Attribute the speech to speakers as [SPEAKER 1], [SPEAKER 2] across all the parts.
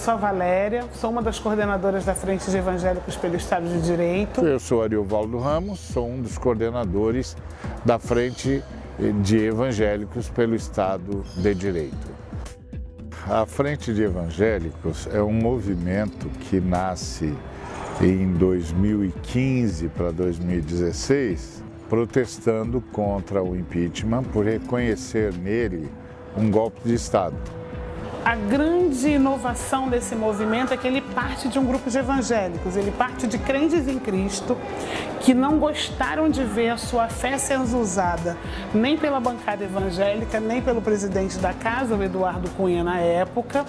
[SPEAKER 1] sou a Valéria, sou uma das coordenadoras da Frente de Evangélicos pelo Estado de Direito.
[SPEAKER 2] Eu sou Ariovaldo Ramos, sou um dos coordenadores da Frente de Evangélicos pelo Estado de Direito. A Frente de Evangélicos é um movimento que nasce em 2015 para 2016, protestando contra o impeachment por reconhecer nele um golpe de Estado.
[SPEAKER 1] A grande inovação desse movimento é que ele parte de um grupo de evangélicos, ele parte de crentes em Cristo que não gostaram de ver a sua fé sendo usada nem pela bancada evangélica, nem pelo presidente da casa, o Eduardo Cunha, na época,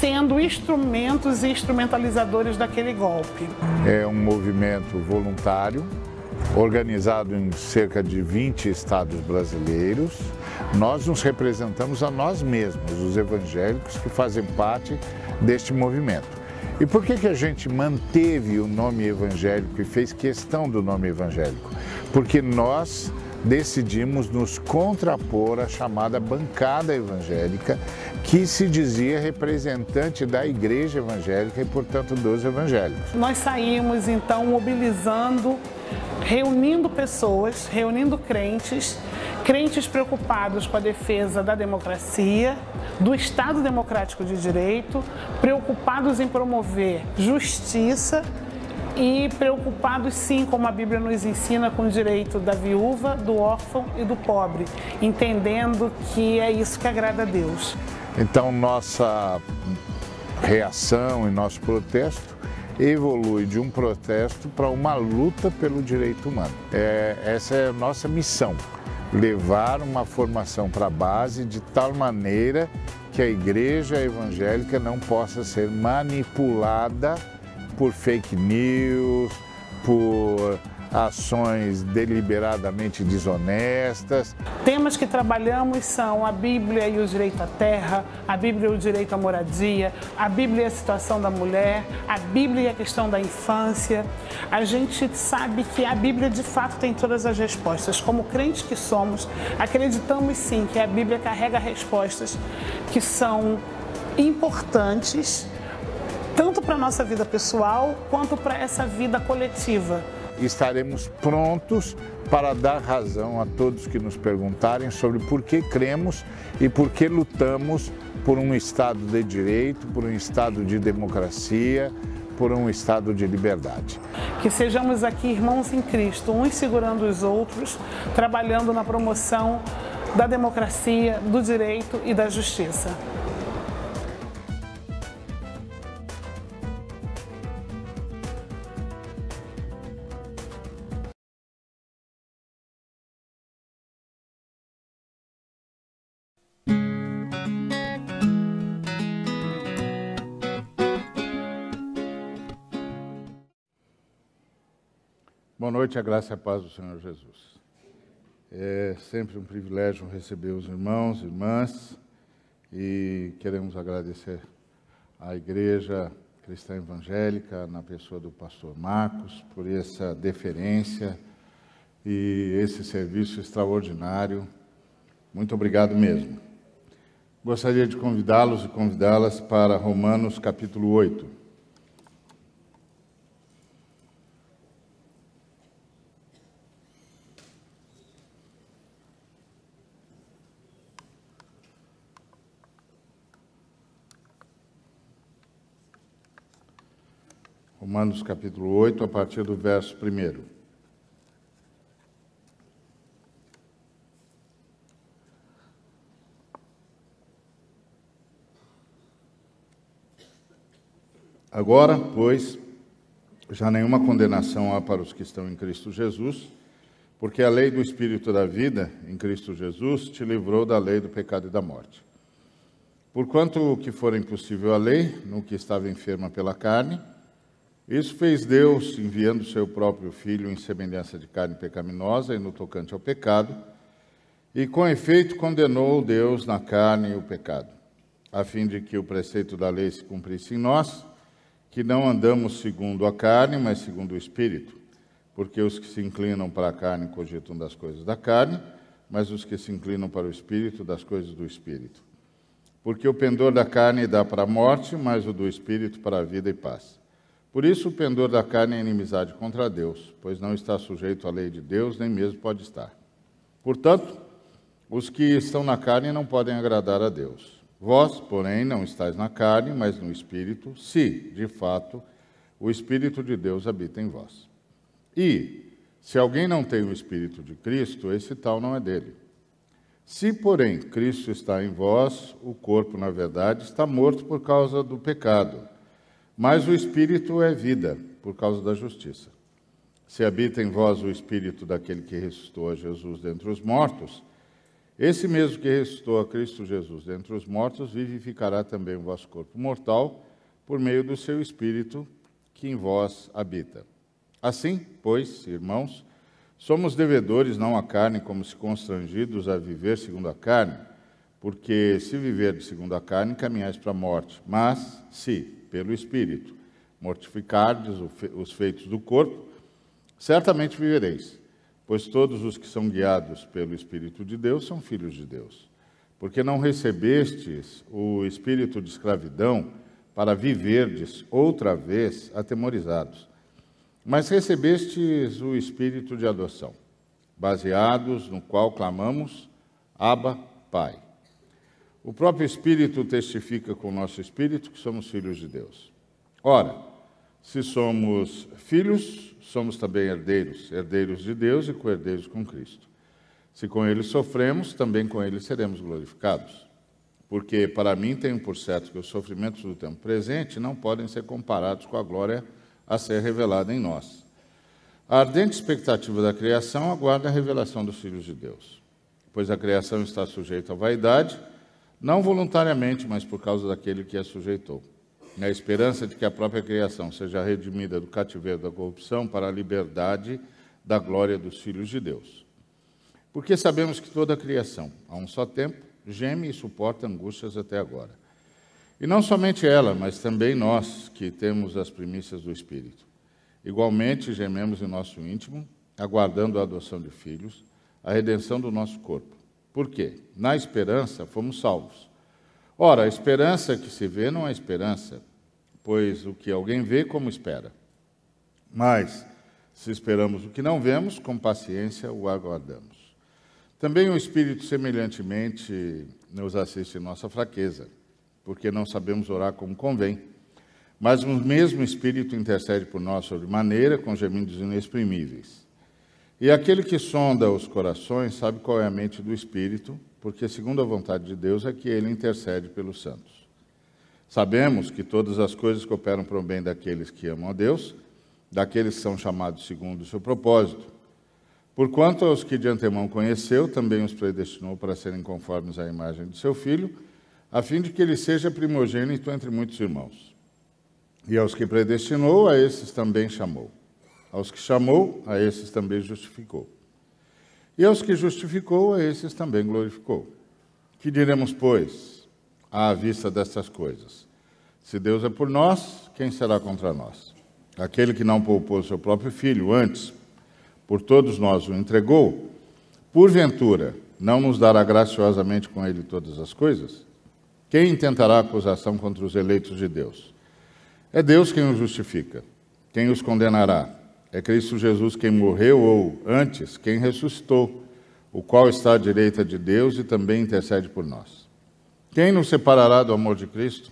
[SPEAKER 1] sendo instrumentos e instrumentalizadores daquele golpe.
[SPEAKER 2] É um movimento voluntário, organizado em cerca de 20 estados brasileiros. Nós nos representamos a nós mesmos, os evangélicos que fazem parte deste movimento. E por que a gente manteve o nome evangélico e fez questão do nome evangélico? Porque nós decidimos nos contrapor à chamada bancada evangélica, que se dizia representante da igreja evangélica e, portanto, dos evangélicos.
[SPEAKER 1] Nós saímos, então, mobilizando, reunindo pessoas, reunindo crentes preocupados com a defesa da democracia, do Estado Democrático de Direito, preocupados em promover justiça e preocupados, sim, como a Bíblia nos ensina, com o direito da viúva, do órfão e do pobre, entendendo que é isso que agrada a Deus.
[SPEAKER 2] Então, nossa reação e nosso protesto evolui de um protesto para uma luta pelo direito humano. Essa é a nossa missão, levar uma formação para a base de tal maneira que a igreja evangélica não possa ser manipulada por fake news, por ações deliberadamente desonestas.
[SPEAKER 1] Temas que trabalhamos são a Bíblia e o direito à terra, a Bíblia e o direito à moradia, a Bíblia e a situação da mulher, a Bíblia e a questão da infância. A gente sabe que a Bíblia de fato tem todas as respostas. Como crentes que somos, acreditamos sim que a Bíblia carrega respostas que são importantes tanto para a nossa vida pessoal quanto para essa vida coletiva.
[SPEAKER 2] Estaremos prontos para dar razão a todos que nos perguntarem sobre por que cremos e por que lutamos por um Estado de direito, por um Estado de democracia, por um Estado de liberdade.
[SPEAKER 1] Que sejamos aqui irmãos em Cristo, uns segurando os outros, trabalhando na promoção da democracia, do direito e da justiça.
[SPEAKER 2] Boa noite, a graça e a paz do Senhor Jesus. É sempre um privilégio receber os irmãos e irmãs e queremos agradecer à Igreja Cristã Evangélica, na pessoa do pastor Marcos, por essa deferência e esse serviço extraordinário. Muito obrigado mesmo. Gostaria de convidá-los e convidá-las para Romanos capítulo 8. Romanos capítulo 8, a partir do verso 1. Agora, pois, já nenhuma condenação há para os que estão em Cristo Jesus, porque a lei do Espírito da vida, em Cristo Jesus, te livrou da lei do pecado e da morte. Porquanto o que for impossível à lei, no que estava enferma pela carne, isso fez Deus, enviando seu próprio Filho em semelhança de carne pecaminosa e no tocante ao pecado, e com efeito condenou Deus na carne o pecado, a fim de que o preceito da lei se cumprisse em nós, que não andamos segundo a carne, mas segundo o Espírito, porque os que se inclinam para a carne cogitam das coisas da carne, mas os que se inclinam para o Espírito, das coisas do Espírito. Porque o pendor da carne dá para a morte, mas o do espírito para a vida e paz. Por isso o pendor da carne é inimizade contra Deus, pois não está sujeito à lei de Deus, nem mesmo pode estar. Portanto, os que estão na carne não podem agradar a Deus. Vós, porém, não estáis na carne, mas no Espírito, se, de fato, o Espírito de Deus habita em vós. E, se alguém não tem o Espírito de Cristo, esse tal não é dele. Se, porém, Cristo está em vós, o corpo, na verdade, está morto por causa do pecado, mas o Espírito é vida, por causa da justiça. Se habita em vós o Espírito daquele que ressuscitou a Jesus dentre os mortos, esse mesmo que ressuscitou a Cristo Jesus dentre os mortos, vivificará também o vosso corpo mortal, por meio do seu Espírito que em vós habita. Assim, pois, irmãos, somos devedores não à carne, como se constrangidos a viver segundo a carne, porque se viverdes segundo a carne, caminhais para a morte. Mas, se, pelo Espírito, mortificardes os feitos do corpo, certamente vivereis. Pois todos os que são guiados pelo Espírito de Deus são filhos de Deus. Porque não recebestes o espírito de escravidão para viverdes outra vez atemorizados, mas recebestes o espírito de adoção, baseados no qual clamamos, Abba, Pai. O próprio Espírito testifica com o nosso espírito que somos filhos de Deus. Ora, se somos filhos, somos também herdeiros, herdeiros de Deus e co-herdeiros com Cristo. Se com ele sofremos, também com ele seremos glorificados. Porque para mim tenho por certo que os sofrimentos do tempo presente não podem ser comparados com a glória a ser revelada em nós. A ardente expectativa da criação aguarda a revelação dos filhos de Deus. Pois a criação está sujeita à vaidade, não voluntariamente, mas por causa daquele que a sujeitou, na esperança de que a própria criação seja redimida do cativeiro da corrupção para a liberdade da glória dos filhos de Deus. Porque sabemos que toda a criação, a um só tempo, geme e suporta angústias até agora. E não somente ela, mas também nós, que temos as primícias do Espírito. Igualmente gememos em nosso íntimo, aguardando a adoção de filhos, a redenção do nosso corpo. Por quê? Na esperança fomos salvos. Ora, a esperança que se vê não é esperança, pois o que alguém vê, como espera. Mas, se esperamos o que não vemos, com paciência o aguardamos. Também o Espírito, semelhantemente, nos assiste em nossa fraqueza, porque não sabemos orar como convém. Mas o mesmo Espírito intercede por nós sobremaneira, com gemidos inexprimíveis. E aquele que sonda os corações sabe qual é a mente do Espírito, porque segundo a vontade de Deus é que ele intercede pelos santos. Sabemos que todas as coisas cooperam para o bem daqueles que amam a Deus, daqueles que são chamados segundo o seu propósito. Porquanto aos que de antemão conheceu, também os predestinou para serem conformes à imagem de seu Filho, a fim de que ele seja primogênito entre muitos irmãos. E aos que predestinou, a esses também chamou. Aos que chamou, a esses também justificou. E aos que justificou, a esses também glorificou. Que diremos, pois, à vista destas coisas? Se Deus é por nós, quem será contra nós? Aquele que não poupou seu próprio filho, antes, por todos nós o entregou, porventura, não nos dará graciosamente com ele todas as coisas? Quem intentará acusação contra os eleitos de Deus? É Deus quem os justifica. Quem os condenará? É Cristo Jesus quem morreu, ou, antes, quem ressuscitou, o qual está à direita de Deus e também intercede por nós. Quem nos separará do amor de Cristo?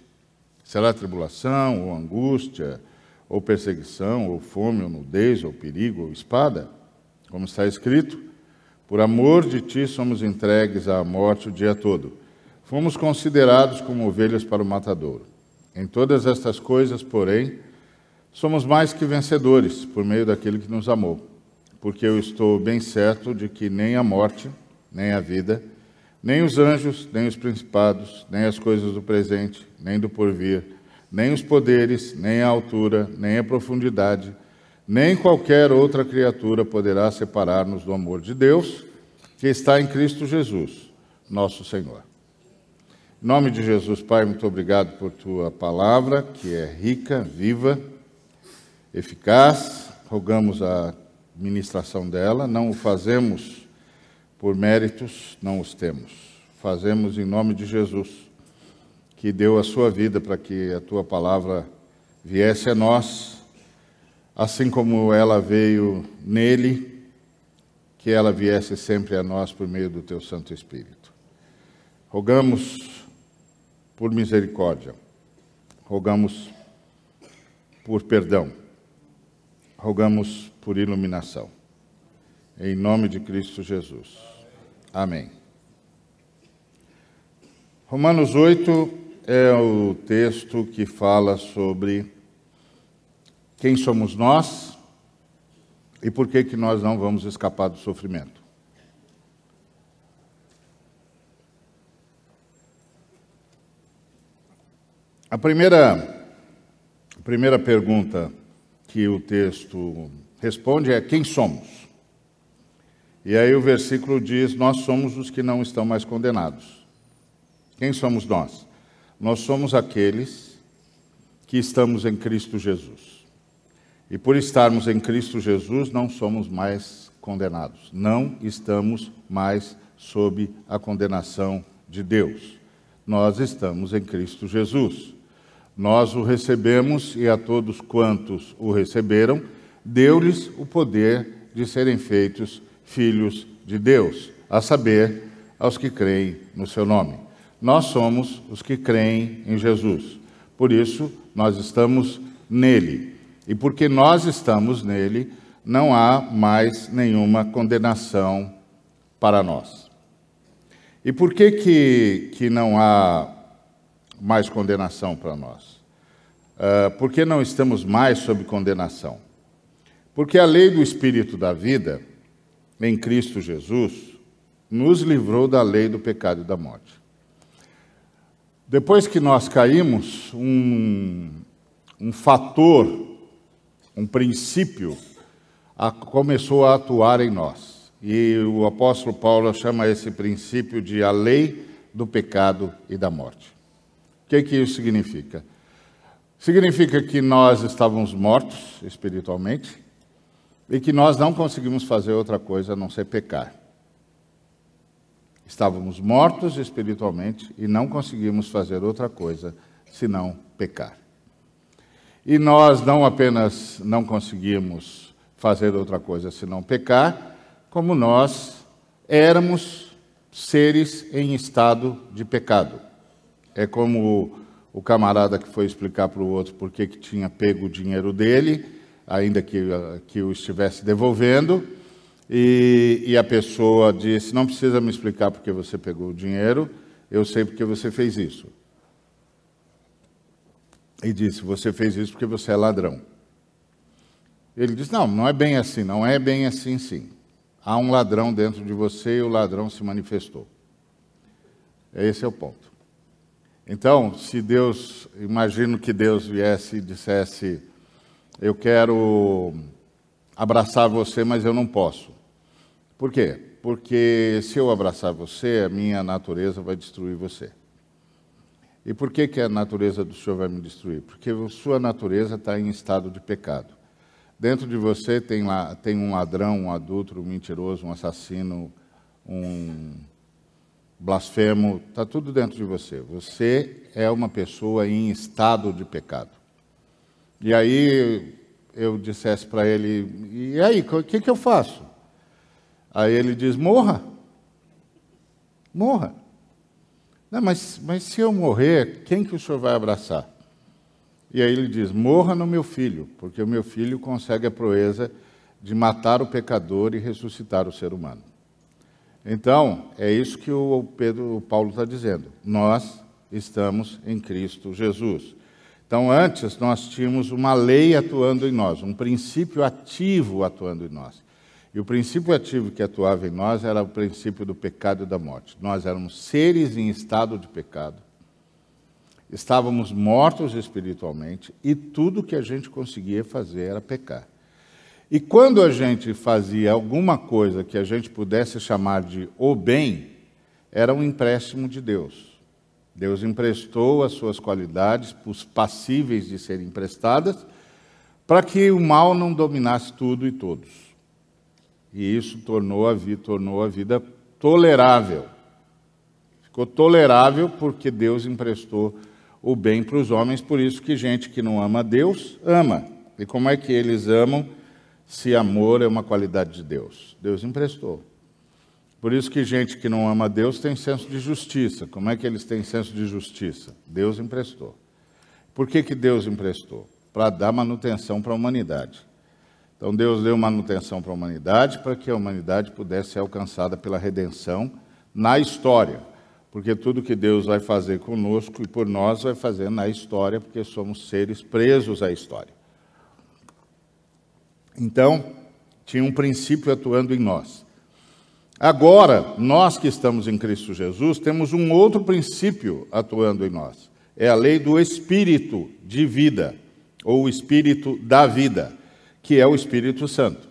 [SPEAKER 2] Será tribulação, ou angústia, ou perseguição, ou fome, ou nudez, ou perigo, ou espada? Como está escrito, por amor de ti somos entregues à morte o dia todo. Fomos considerados como ovelhas para o matadouro. Em todas estas coisas, porém, somos mais que vencedores, por meio daquele que nos amou. Porque eu estou bem certo de que nem a morte, nem a vida, nem os anjos, nem os principados, nem as coisas do presente, nem do porvir, nem os poderes, nem a altura, nem a profundidade, nem qualquer outra criatura poderá separar-nos do amor de Deus, que está em Cristo Jesus, nosso Senhor. Em nome de Jesus, Pai, muito obrigado por Tua palavra, que é rica, viva, eficaz. Rogamos a ministração dela, não o fazemos por méritos, não os temos. Fazemos em nome de Jesus, que deu a sua vida para que a tua palavra viesse a nós, assim como ela veio nele, que ela viesse sempre a nós por meio do teu Santo Espírito. Rogamos por misericórdia, rogamos por perdão, rogamos por iluminação. Em nome de Cristo Jesus. Amém. Romanos 8 é o texto que fala sobre quem somos nós e por que nós não vamos escapar do sofrimento. A primeira pergunta que o texto responde é: quem somos? E aí o versículo diz: nós somos os que não estão mais condenados. Quem somos nós? Nós somos aqueles que estamos em Cristo Jesus. E por estarmos em Cristo Jesus, não somos mais condenados. Não estamos mais sob a condenação de Deus. Nós estamos em Cristo Jesus. Nós o recebemos e a todos quantos o receberam, deu-lhes o poder de serem feitos filhos de Deus, a saber, aos que creem no seu nome. Nós somos os que creem em Jesus. Por isso, nós estamos nele. E porque nós estamos nele, não há mais nenhuma condenação para nós. E por que não há mais condenação para nós? Por que não estamos mais sob condenação? Porque a lei do Espírito da vida, em Cristo Jesus, nos livrou da lei do pecado e da morte. Depois que nós caímos, um fator, um princípio, começou a atuar em nós. E o apóstolo Paulo chama esse princípio de a lei do pecado e da morte. O que isso significa? Significa que nós estávamos mortos espiritualmente e que nós não conseguimos fazer outra coisa a não ser pecar. Estávamos mortos espiritualmente e não conseguimos fazer outra coisa senão pecar. E nós não apenas não conseguimos fazer outra coisa senão pecar, como nós éramos seres em estado de pecado. É como o camarada que foi explicar para o outro por que tinha pego o dinheiro dele, ainda que o estivesse devolvendo, e a pessoa disse: não precisa me explicar porque você pegou o dinheiro, eu sei porque você fez isso. E disse: você fez isso porque você é ladrão. Ele disse: não é bem assim, não é bem assim sim. Há um ladrão dentro de você e o ladrão se manifestou. Esse é o ponto. Então, se Deus, imagino que Deus viesse e dissesse: eu quero abraçar você, mas eu não posso. Por quê? Porque se eu abraçar você, a minha natureza vai destruir você. E por que a natureza do Senhor vai me destruir? Porque a sua natureza está em estado de pecado. Dentro de você tem um ladrão, um adúltero, um mentiroso, um assassino, um blasfemo, está tudo dentro de você. Você é uma pessoa em estado de pecado. E aí eu dissesse para ele: e aí, o que eu faço? Aí ele diz: morra. Morra. Não, mas se eu morrer, quem que o senhor vai abraçar? E aí ele diz: morra no meu filho, porque o meu filho consegue a proeza de matar o pecador e ressuscitar o ser humano. Então, é isso que o Paulo está dizendo. Nós estamos em Cristo Jesus. Então, antes nós tínhamos uma lei atuando em nós, um princípio ativo atuando em nós. E o princípio ativo que atuava em nós era o princípio do pecado e da morte. Nós éramos seres em estado de pecado, estávamos mortos espiritualmente e tudo que a gente conseguia fazer era pecar. E quando a gente fazia alguma coisa que a gente pudesse chamar de o bem, era um empréstimo de Deus. Deus emprestou as suas qualidades, os passíveis de serem emprestadas, para que o mal não dominasse tudo e todos. E isso tornou a vida tolerável. Ficou tolerável porque Deus emprestou o bem para os homens, por isso que gente que não ama Deus, ama. E como é que eles amam se amor é uma qualidade de Deus? Deus emprestou. Por isso que gente que não ama Deus tem senso de justiça. Como é que eles têm senso de justiça? Deus emprestou. Por que Deus emprestou? Para dar manutenção para a humanidade. Então Deus deu manutenção para a humanidade para que a humanidade pudesse ser alcançada pela redenção na história. Porque tudo que Deus vai fazer conosco e por nós vai fazer na história, porque somos seres presos à história. Então, tinha um princípio atuando em nós. Agora, nós que estamos em Cristo Jesus, temos um outro princípio atuando em nós. É a lei do Espírito de vida, ou o Espírito da vida, que é o Espírito Santo.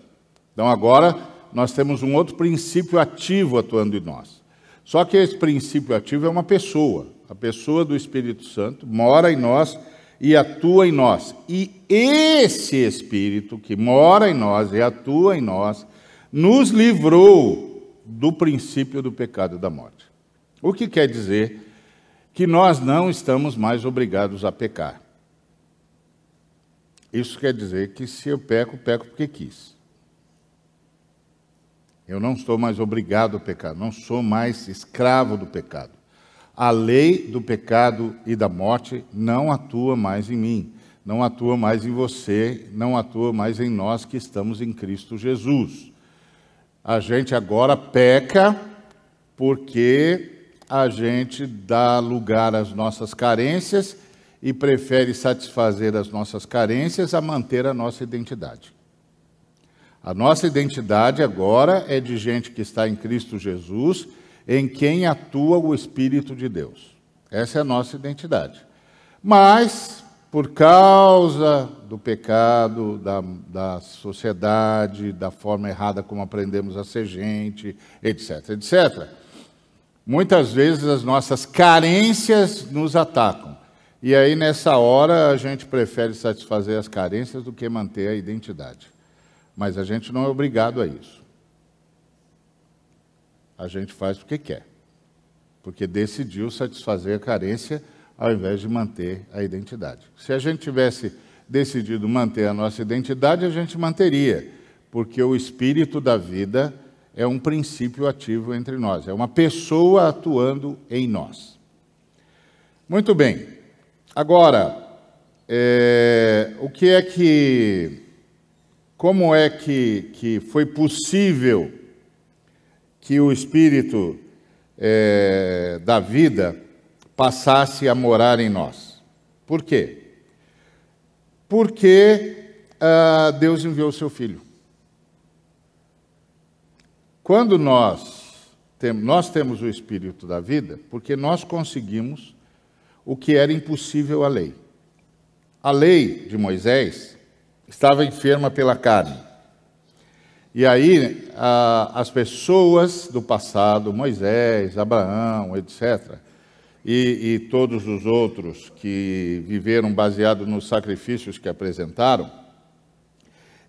[SPEAKER 2] Então, agora, nós temos um outro princípio ativo atuando em nós. Só que esse princípio ativo é uma pessoa. A pessoa do Espírito Santo mora em nós e atua em nós. E esse Espírito que mora em nós e atua em nós, nos livrou do princípio do pecado e da morte. O que quer dizer que nós não estamos mais obrigados a pecar. Isso quer dizer que se eu peco, peco porque quis. Eu não estou mais obrigado a pecar, não sou mais escravo do pecado. A lei do pecado e da morte não atua mais em mim, não atua mais em você, não atua mais em nós que estamos em Cristo Jesus. A gente agora peca porque a gente dá lugar às nossas carências e prefere satisfazer as nossas carências a manter a nossa identidade. A nossa identidade agora é de gente que está em Cristo Jesus, em quem atua o Espírito de Deus. Essa é a nossa identidade. Mas, por causa do pecado, da sociedade, da forma errada como aprendemos a ser gente, etc., etc., muitas vezes as nossas carências nos atacam. E aí, nessa hora, a gente prefere satisfazer as carências do que manter a identidade. Mas a gente não é obrigado a isso. A gente faz porque quer. Porque decidiu satisfazer a carência ao invés de manter a identidade. Se a gente tivesse decidido manter a nossa identidade, a gente manteria. Porque o Espírito da vida é um princípio ativo entre nós. É uma pessoa atuando em nós. Muito bem. Agora, como é que foi possível que o Espírito da vida passasse a morar em nós? Por quê? Porque Deus enviou o seu Filho. Quando nós temos o Espírito da vida, porque nós conseguimos o que era impossível à lei. A lei de Moisés estava enferma pela carne. E aí, as pessoas do passado, Moisés, Abraão, etc., e todos os outros que viveram baseado nos sacrifícios que apresentaram,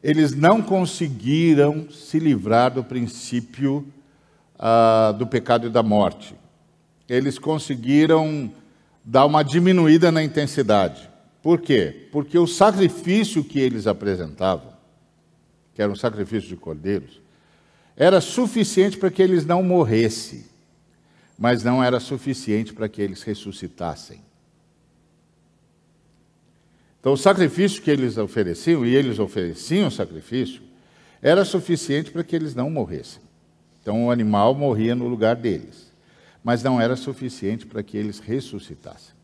[SPEAKER 2] eles não conseguiram se livrar do princípio do pecado e da morte. Eles conseguiram dar uma diminuída na intensidade. Por quê? Porque o sacrifício que eles apresentavam, que era um sacrifício de cordeiros, era suficiente para que eles não morressem, mas não era suficiente para que eles ressuscitassem. Então, o sacrifício que eles ofereciam, e eles ofereciam o sacrifício, era suficiente para que eles não morressem. Então, o animal morria no lugar deles, mas não era suficiente para que eles ressuscitassem.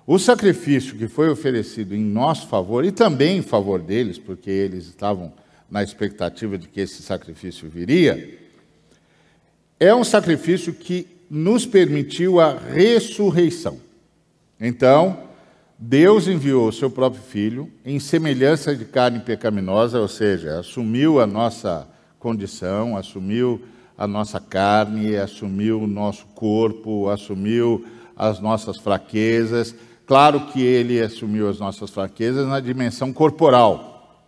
[SPEAKER 2] O sacrifício que foi oferecido em nosso favor, e também em favor deles, porque eles estavam na expectativa de que esse sacrifício viria, é um sacrifício que nos permitiu a ressurreição. Então, Deus enviou o seu próprio Filho em semelhança de carne pecaminosa, ou seja, assumiu a nossa condição, assumiu a nossa carne, assumiu o nosso corpo, assumiu as nossas fraquezas. Claro que ele assumiu as nossas fraquezas na dimensão corporal,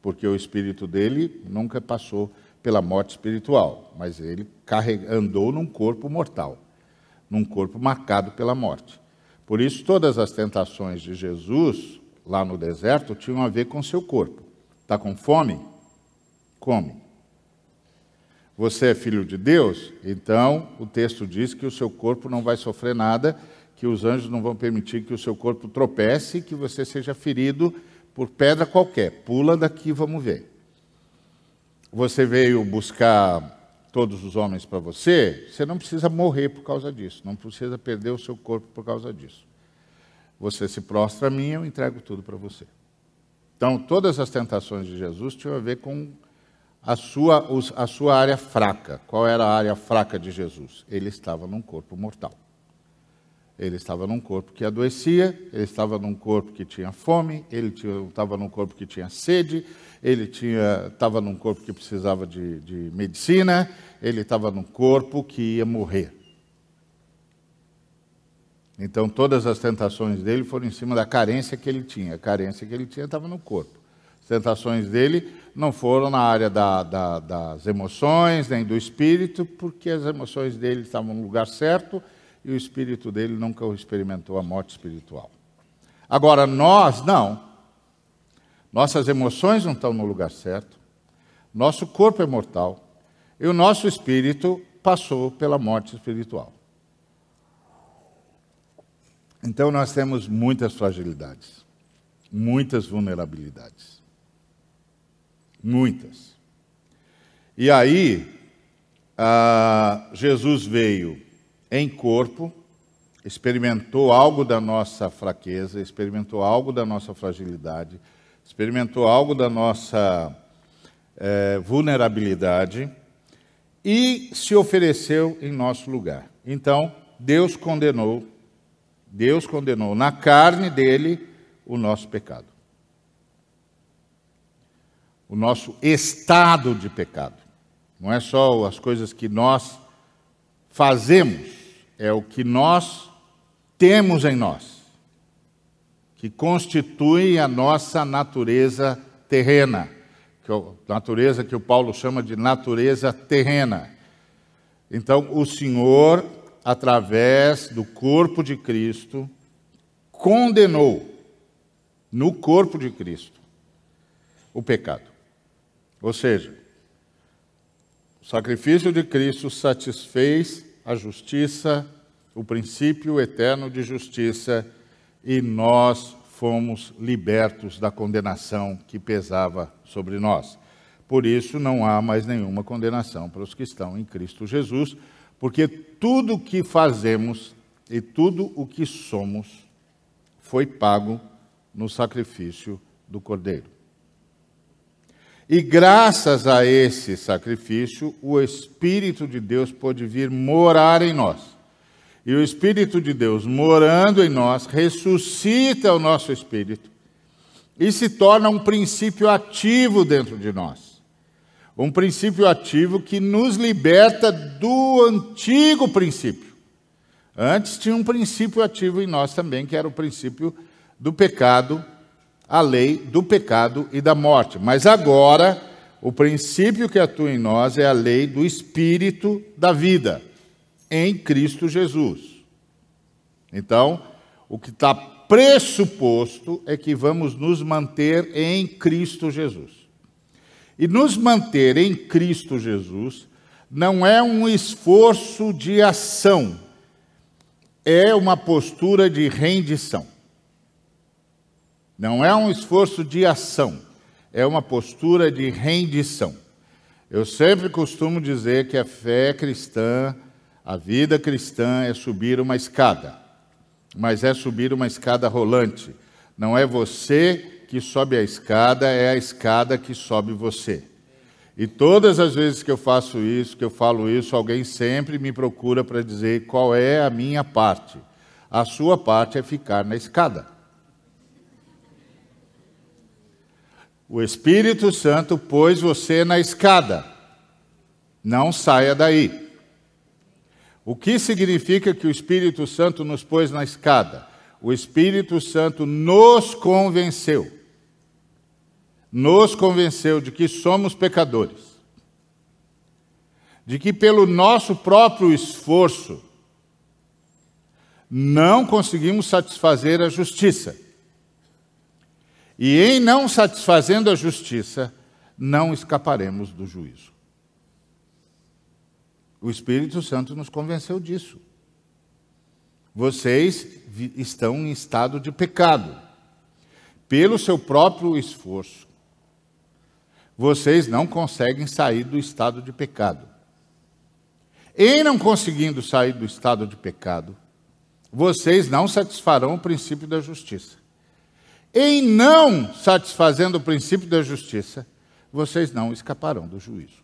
[SPEAKER 2] porque o espírito dele nunca passou pela morte espiritual, mas ele andou num corpo mortal, num corpo marcado pela morte. Por isso, todas as tentações de Jesus, lá no deserto, tinham a ver com o seu corpo. Está com fome? Come. Você é filho de Deus? Então, o texto diz que o seu corpo não vai sofrer nada, que os anjos não vão permitir que o seu corpo tropece, que você seja ferido por pedra qualquer. Pula daqui, vamos ver. Você veio buscar todos os homens para você, você não precisa morrer por causa disso, não precisa perder o seu corpo por causa disso. Você se prostra a mim, eu entrego tudo para você. Então, todas as tentações de Jesus tinham a ver com a sua área fraca. Qual era a área fraca de Jesus? Ele estava num corpo mortal. Ele estava num corpo que adoecia, ele estava num corpo que tinha fome, ele estava num corpo que tinha sede, ele estava num corpo que precisava de medicina, ele estava num corpo que ia morrer. Então, todas as tentações dele foram em cima da carência que ele tinha. A carência que ele tinha estava no corpo. As tentações dele não foram na área das emoções, nem do espírito, porque as emoções dele estavam no lugar certo e o espírito dele nunca experimentou a morte espiritual. Agora, nós, não. Nossas emoções não estão no lugar certo, nosso corpo é mortal e o nosso espírito passou pela morte espiritual. Então nós temos muitas fragilidades, muitas vulnerabilidades, muitas. E aí, Jesus veio em corpo, experimentou algo da nossa fraqueza, experimentou algo da nossa fragilidade, experimentou algo da nossa vulnerabilidade e se ofereceu em nosso lugar. Então, Deus condenou na carne dele o nosso pecado. O nosso estado de pecado. Não é só as coisas que nós fazemos, é o que nós temos em nós, que constitui a nossa natureza terrena, natureza que o Paulo chama de natureza terrena. Então, o Senhor, através do corpo de Cristo, condenou no corpo de Cristo o pecado. Ou seja, o sacrifício de Cristo satisfez a justiça, o princípio eterno de justiça, e nós fomos libertos da condenação que pesava sobre nós. Por isso, não há mais nenhuma condenação para os que estão em Cristo Jesus, porque tudo o que fazemos e tudo o que somos foi pago no sacrifício do Cordeiro. E graças a esse sacrifício, o Espírito de Deus pôde vir morar em nós. E o Espírito de Deus, morando em nós, ressuscita o nosso espírito e se torna um princípio ativo dentro de nós. Um princípio ativo que nos liberta do antigo princípio. Antes tinha um princípio ativo em nós também, que era o princípio do pecado, a lei do pecado e da morte. Mas agora, o princípio que atua em nós é a lei do Espírito da vida, em Cristo Jesus. Então, o que está pressuposto é que vamos nos manter em Cristo Jesus. E nos manter em Cristo Jesus não é um esforço de ação, é uma postura de rendição. Não é um esforço de ação, é uma postura de rendição. Eu sempre costumo dizer que a fé cristã, a vida cristã é subir uma escada, mas é subir uma escada rolante. Não é você que sobe a escada, é a escada que sobe você. E todas as vezes que eu faço isso, que eu falo isso, alguém sempre me procura para dizer qual é a minha parte. A sua parte é ficar na escada. O Espírito Santo pôs você na escada. Não saia daí. O que significa que o Espírito Santo nos pôs na escada? O Espírito Santo nos convenceu. Nos convenceu de que somos pecadores. De que pelo nosso próprio esforço não conseguimos satisfazer a justiça. E em não satisfazendo a justiça, não escaparemos do juízo. O Espírito Santo nos convenceu disso. Vocês estão em estado de pecado. Pelo seu próprio esforço, vocês não conseguem sair do estado de pecado. Em não conseguindo sair do estado de pecado, vocês não satisfarão o princípio da justiça. Em não satisfazendo o princípio da justiça, vocês não escaparão do juízo.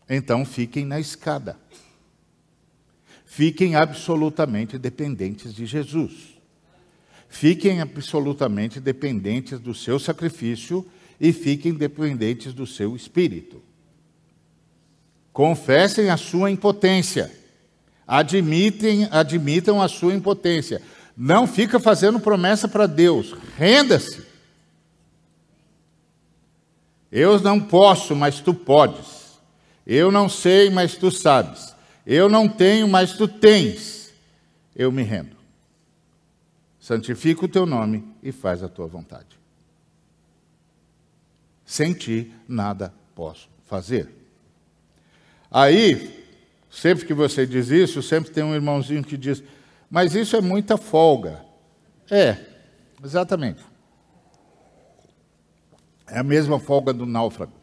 [SPEAKER 2] Então fiquem na escada. Fiquem absolutamente dependentes de Jesus. Fiquem absolutamente dependentes do seu sacrifício e fiquem dependentes do seu Espírito. Confessem a sua impotência. Admitam a sua impotência. Não fica fazendo promessa para Deus. Renda-se. Eu não posso, mas tu podes. Eu não sei, mas tu sabes. Eu não tenho, mas tu tens. Eu me rendo. Santifica o teu nome e faz a tua vontade. Sem ti, nada posso fazer. Aí, sempre que você diz isso, sempre tem um irmãozinho que diz, mas isso é muita folga. É, exatamente. É a mesma folga do náufrago.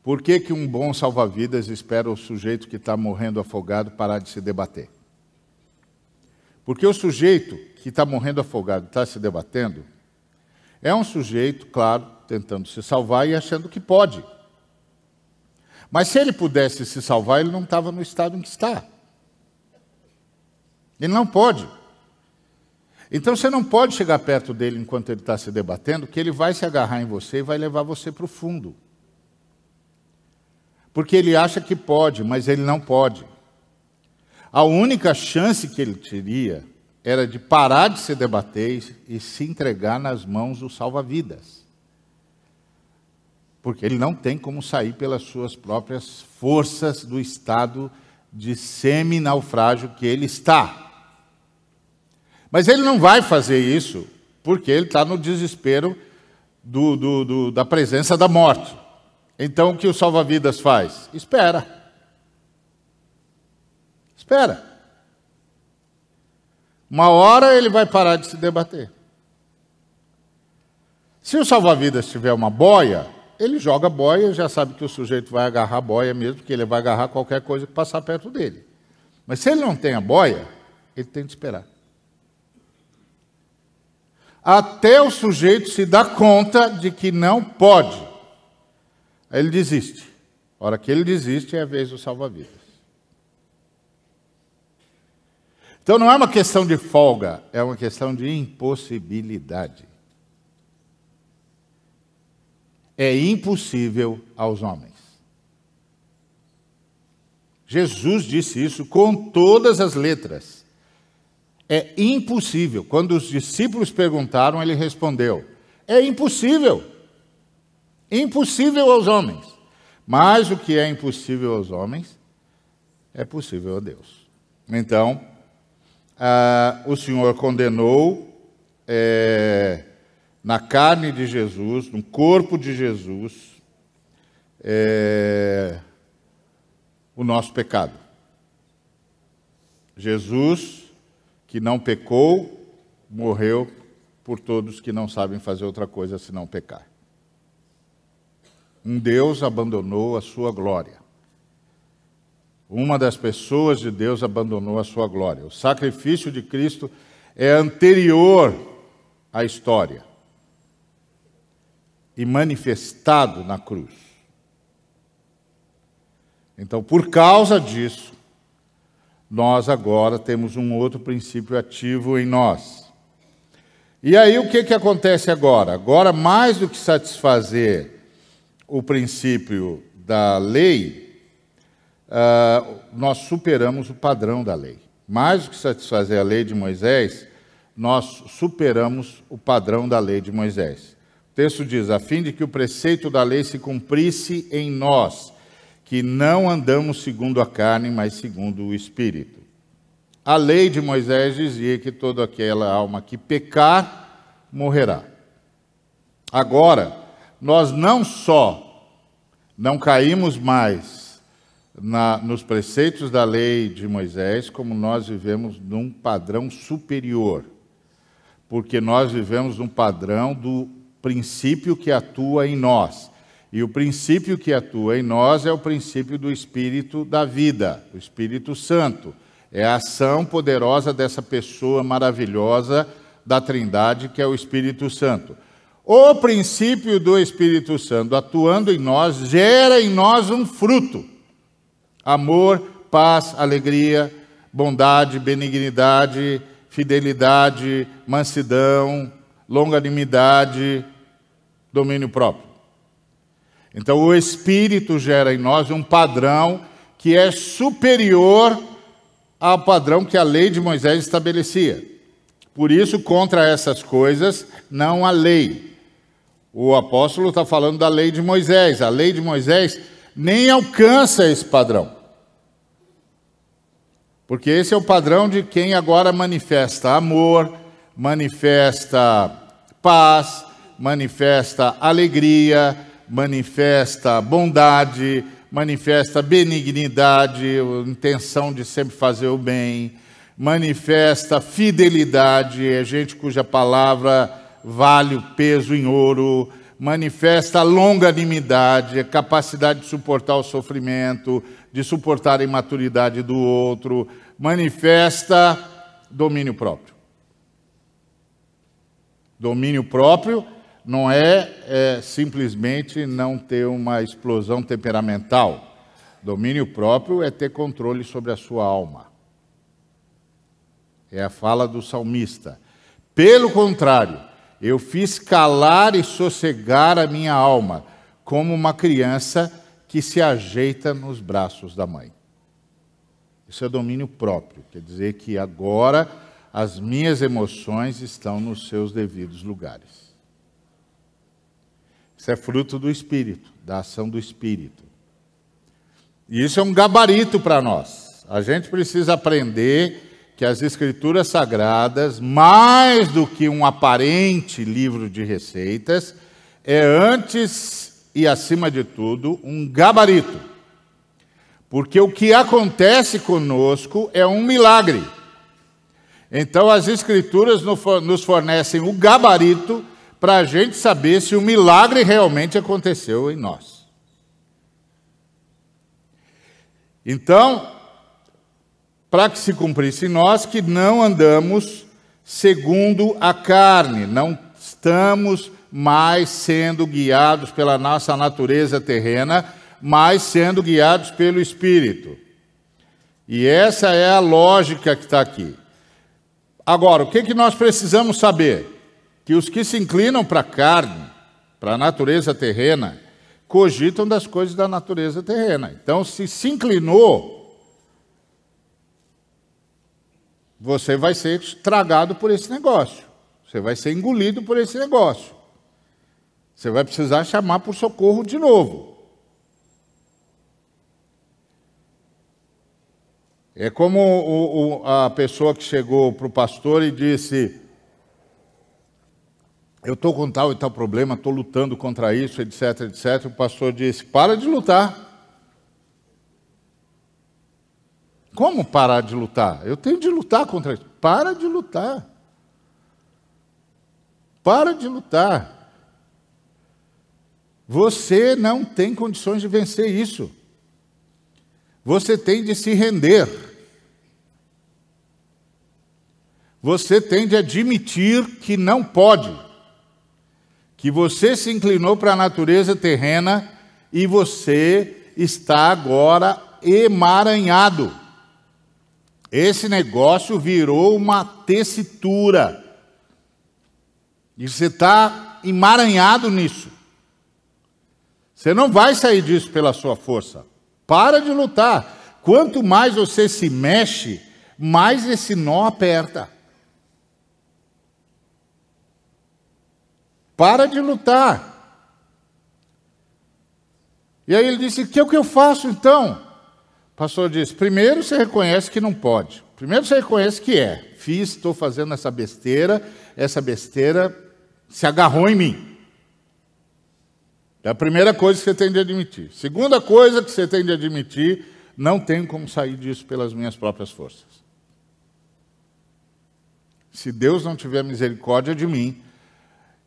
[SPEAKER 2] Por que que um bom salva-vidas espera o sujeito que está morrendo afogado parar de se debater? Porque o sujeito que está morrendo afogado, está se debatendo, é um sujeito, claro, tentando se salvar e achando que pode. Mas se ele pudesse se salvar, ele não estava no estado em que está. Ele não pode. Então você não pode chegar perto dele enquanto ele está se debatendo, que ele vai se agarrar em você e vai levar você para o fundo. Porque ele acha que pode, mas ele não pode. A única chance que ele teria era de parar de se debater e se entregar nas mãos do salva-vidas. Porque ele não tem como sair pelas suas próprias forças do estado de semi-naufrágio que ele está. Mas ele não vai fazer isso porque ele está no desespero da presença da morte. Então o que o salva-vidas faz? Espera. Espera. Uma hora ele vai parar de se debater. Se o salva-vidas tiver uma boia, ele joga a boia, já sabe que o sujeito vai agarrar a boia mesmo, que ele vai agarrar qualquer coisa que passar perto dele. Mas se ele não tem a boia, ele tem que esperar. Até o sujeito se dar conta de que não pode. Aí ele desiste. A hora que ele desiste é a vez do salva-vidas. Então não é uma questão de folga, é uma questão de impossibilidade. É impossível aos homens. Jesus disse isso com todas as letras. É impossível. Quando os discípulos perguntaram, ele respondeu: é impossível. Impossível aos homens. Mas o que é impossível aos homens é possível a Deus. Então, o Senhor condenou na carne de Jesus, no corpo de Jesus, o nosso pecado. Jesus, que não pecou, morreu por todos que não sabem fazer outra coisa senão pecar. Um Deus abandonou a sua glória. Uma das pessoas de Deus abandonou a sua glória. O sacrifício de Cristo é anterior à história e manifestado na cruz. Então, por causa disso, nós agora temos um outro princípio ativo em nós. E aí o que acontece agora? Agora, mais do que satisfazer o princípio da lei, nós superamos o padrão da lei. Mais do que satisfazer a lei de Moisés, nós superamos o padrão da lei de Moisés. O texto diz, a fim de que o preceito da lei se cumprisse em nós, que não andamos segundo a carne, mas segundo o Espírito. a lei de Moisés dizia que toda aquela alma que pecar, morrerá. Agora, nós não só não caímos mais nos preceitos da lei de Moisés, como nós vivemos num padrão superior. Porque nós vivemos num padrão do princípio que atua em nós. E o princípio que atua em nós é o princípio do Espírito da vida, o Espírito Santo. É a ação poderosa dessa pessoa maravilhosa da Trindade, que é o Espírito Santo. O princípio do Espírito Santo atuando em nós, gera em nós um fruto. Amor, paz, alegria, bondade, benignidade, fidelidade, mansidão, longanimidade, domínio próprio. Então o Espírito gera em nós um padrão que é superior ao padrão que a lei de Moisés estabelecia. Por isso, contra essas coisas, não há lei. O apóstolo está falando da lei de Moisés. A lei de Moisés nem alcança esse padrão. Porque esse é o padrão de quem agora manifesta amor, manifesta paz, manifesta alegria, manifesta bondade, manifesta benignidade, intenção de sempre fazer o bem, manifesta fidelidade, é gente cuja palavra vale o peso em ouro, manifesta longanimidade, capacidade de suportar o sofrimento, de suportar a imaturidade do outro, manifesta domínio próprio. Domínio próprio não é simplesmente não ter uma explosão temperamental. Domínio próprio é ter controle sobre a sua alma. É a fala do salmista. Pelo contrário, eu fiz calar e sossegar a minha alma, como uma criança que se ajeita nos braços da mãe. Isso é domínio próprio, quer dizer que agora as minhas emoções estão nos seus devidos lugares. Isso é fruto do Espírito, da ação do Espírito. E isso é um gabarito para nós. A gente precisa aprender que as Escrituras Sagradas, mais do que um aparente livro de receitas, é antes e acima de tudo um gabarito. Porque o que acontece conosco é um milagre. Então as Escrituras nos fornecem o gabarito para a gente saber se o milagre realmente aconteceu em nós. Então, para que se cumprisse em nós, que não andamos segundo a carne, não estamos mais sendo guiados pela nossa natureza terrena, mas sendo guiados pelo Espírito. E essa é a lógica que está aqui. Agora, o que nós precisamos saber? Que os que se inclinam para a carne, para a natureza terrena, cogitam das coisas da natureza terrena. Então, se inclinou, você vai ser estragado por esse negócio. Você vai ser engolido por esse negócio. Você vai precisar chamar por socorro de novo. É como a pessoa que chegou para o pastor e disse: eu estou com tal e tal problema, estou lutando contra isso, etc, etc. O pastor disse: para de lutar. Como parar de lutar? Eu tenho de lutar contra isso. Para de lutar. Para de lutar. Você não tem condições de vencer isso. Você tem de se render. Você tem de admitir que não pode. Que você se inclinou para a natureza terrena e você está agora emaranhado. Esse negócio virou uma tessitura. E você está emaranhado nisso. Você não vai sair disso pela sua força. Para de lutar. Quanto mais você se mexe, mais esse nó aperta. Para de lutar. E aí ele disse: o que é o que eu faço então? O pastor diz, primeiro você reconhece que não pode. Primeiro você reconhece que estou fazendo essa besteira se agarrou em mim. É a primeira coisa que você tem de admitir. Segunda coisa que você tem de admitir, não tenho como sair disso pelas minhas próprias forças. Se Deus não tiver misericórdia de mim,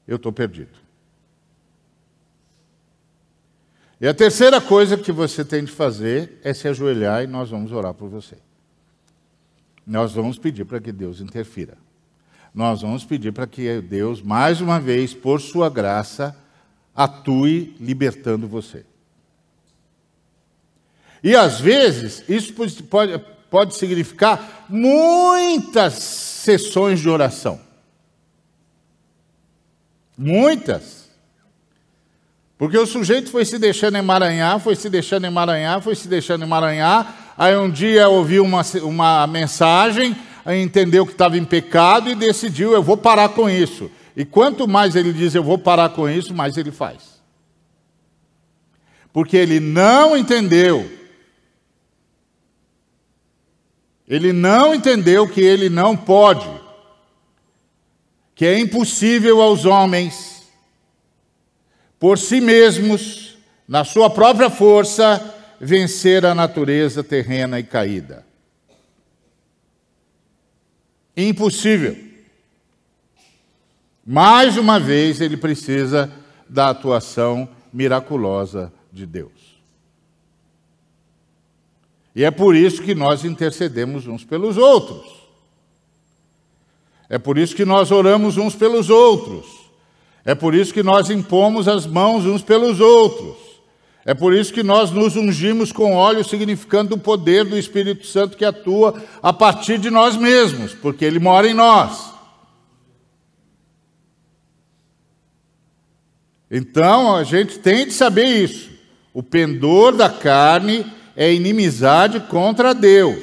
[SPEAKER 2] eu estou perdido. E a terceira coisa que você tem de fazer é se ajoelhar e nós vamos orar por você. Nós vamos pedir para que Deus interfira. Nós vamos pedir para que Deus, mais uma vez, por sua graça, atue libertando você. E às vezes, isso pode significar muitas sessões de oração. Muitas. Porque o sujeito foi se deixando emaranhar, aí um dia ouviu uma mensagem, aí entendeu que estava em pecado e decidiu, eu vou parar com isso. E quanto mais ele diz, eu vou parar com isso, mais ele faz. Porque ele não entendeu. Ele não entendeu que ele não pode. Que é impossível aos homens, por si mesmos, na sua própria força, vencer a natureza terrena e caída. Impossível. Mais uma vez, ele precisa da atuação miraculosa de Deus. E é por isso que nós intercedemos uns pelos outros. É por isso que nós oramos uns pelos outros. É por isso que nós impomos as mãos uns pelos outros. É por isso que nós nos ungimos com óleo, significando o poder do Espírito Santo que atua a partir de nós mesmos, porque ele mora em nós. Então, a gente tem de saber isso. O pendor da carne é inimizade contra Deus.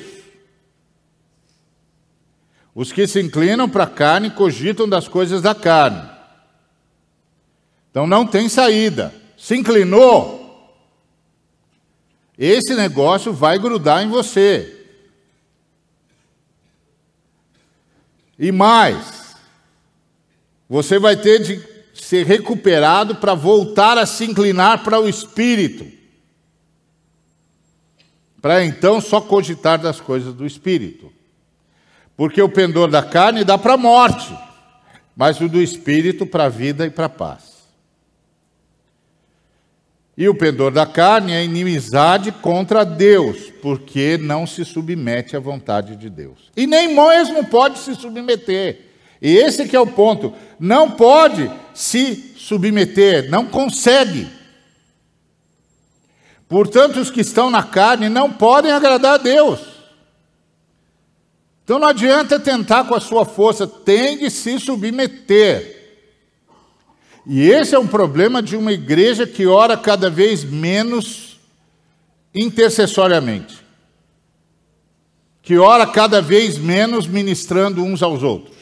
[SPEAKER 2] Os que se inclinam para a carne cogitam das coisas da carne. Então, não tem saída. Se inclinou, esse negócio vai grudar em você. E mais, você vai ter de ser recuperado para voltar a se inclinar para o Espírito. Para então só cogitar das coisas do Espírito. Porque o pendor da carne dá para a morte, mas o do Espírito para a vida e para a paz. E o pendor da carne é inimizade contra Deus, porque não se submete à vontade de Deus. E nem mesmo pode se submeter. E esse que é o ponto. Não pode se submeter, não consegue. Portanto, os que estão na carne não podem agradar a Deus. Então não adianta tentar com a sua força, tem de se submeter. E esse é um problema de uma igreja que ora cada vez menos intercessoriamente. Que ora cada vez menos ministrando uns aos outros.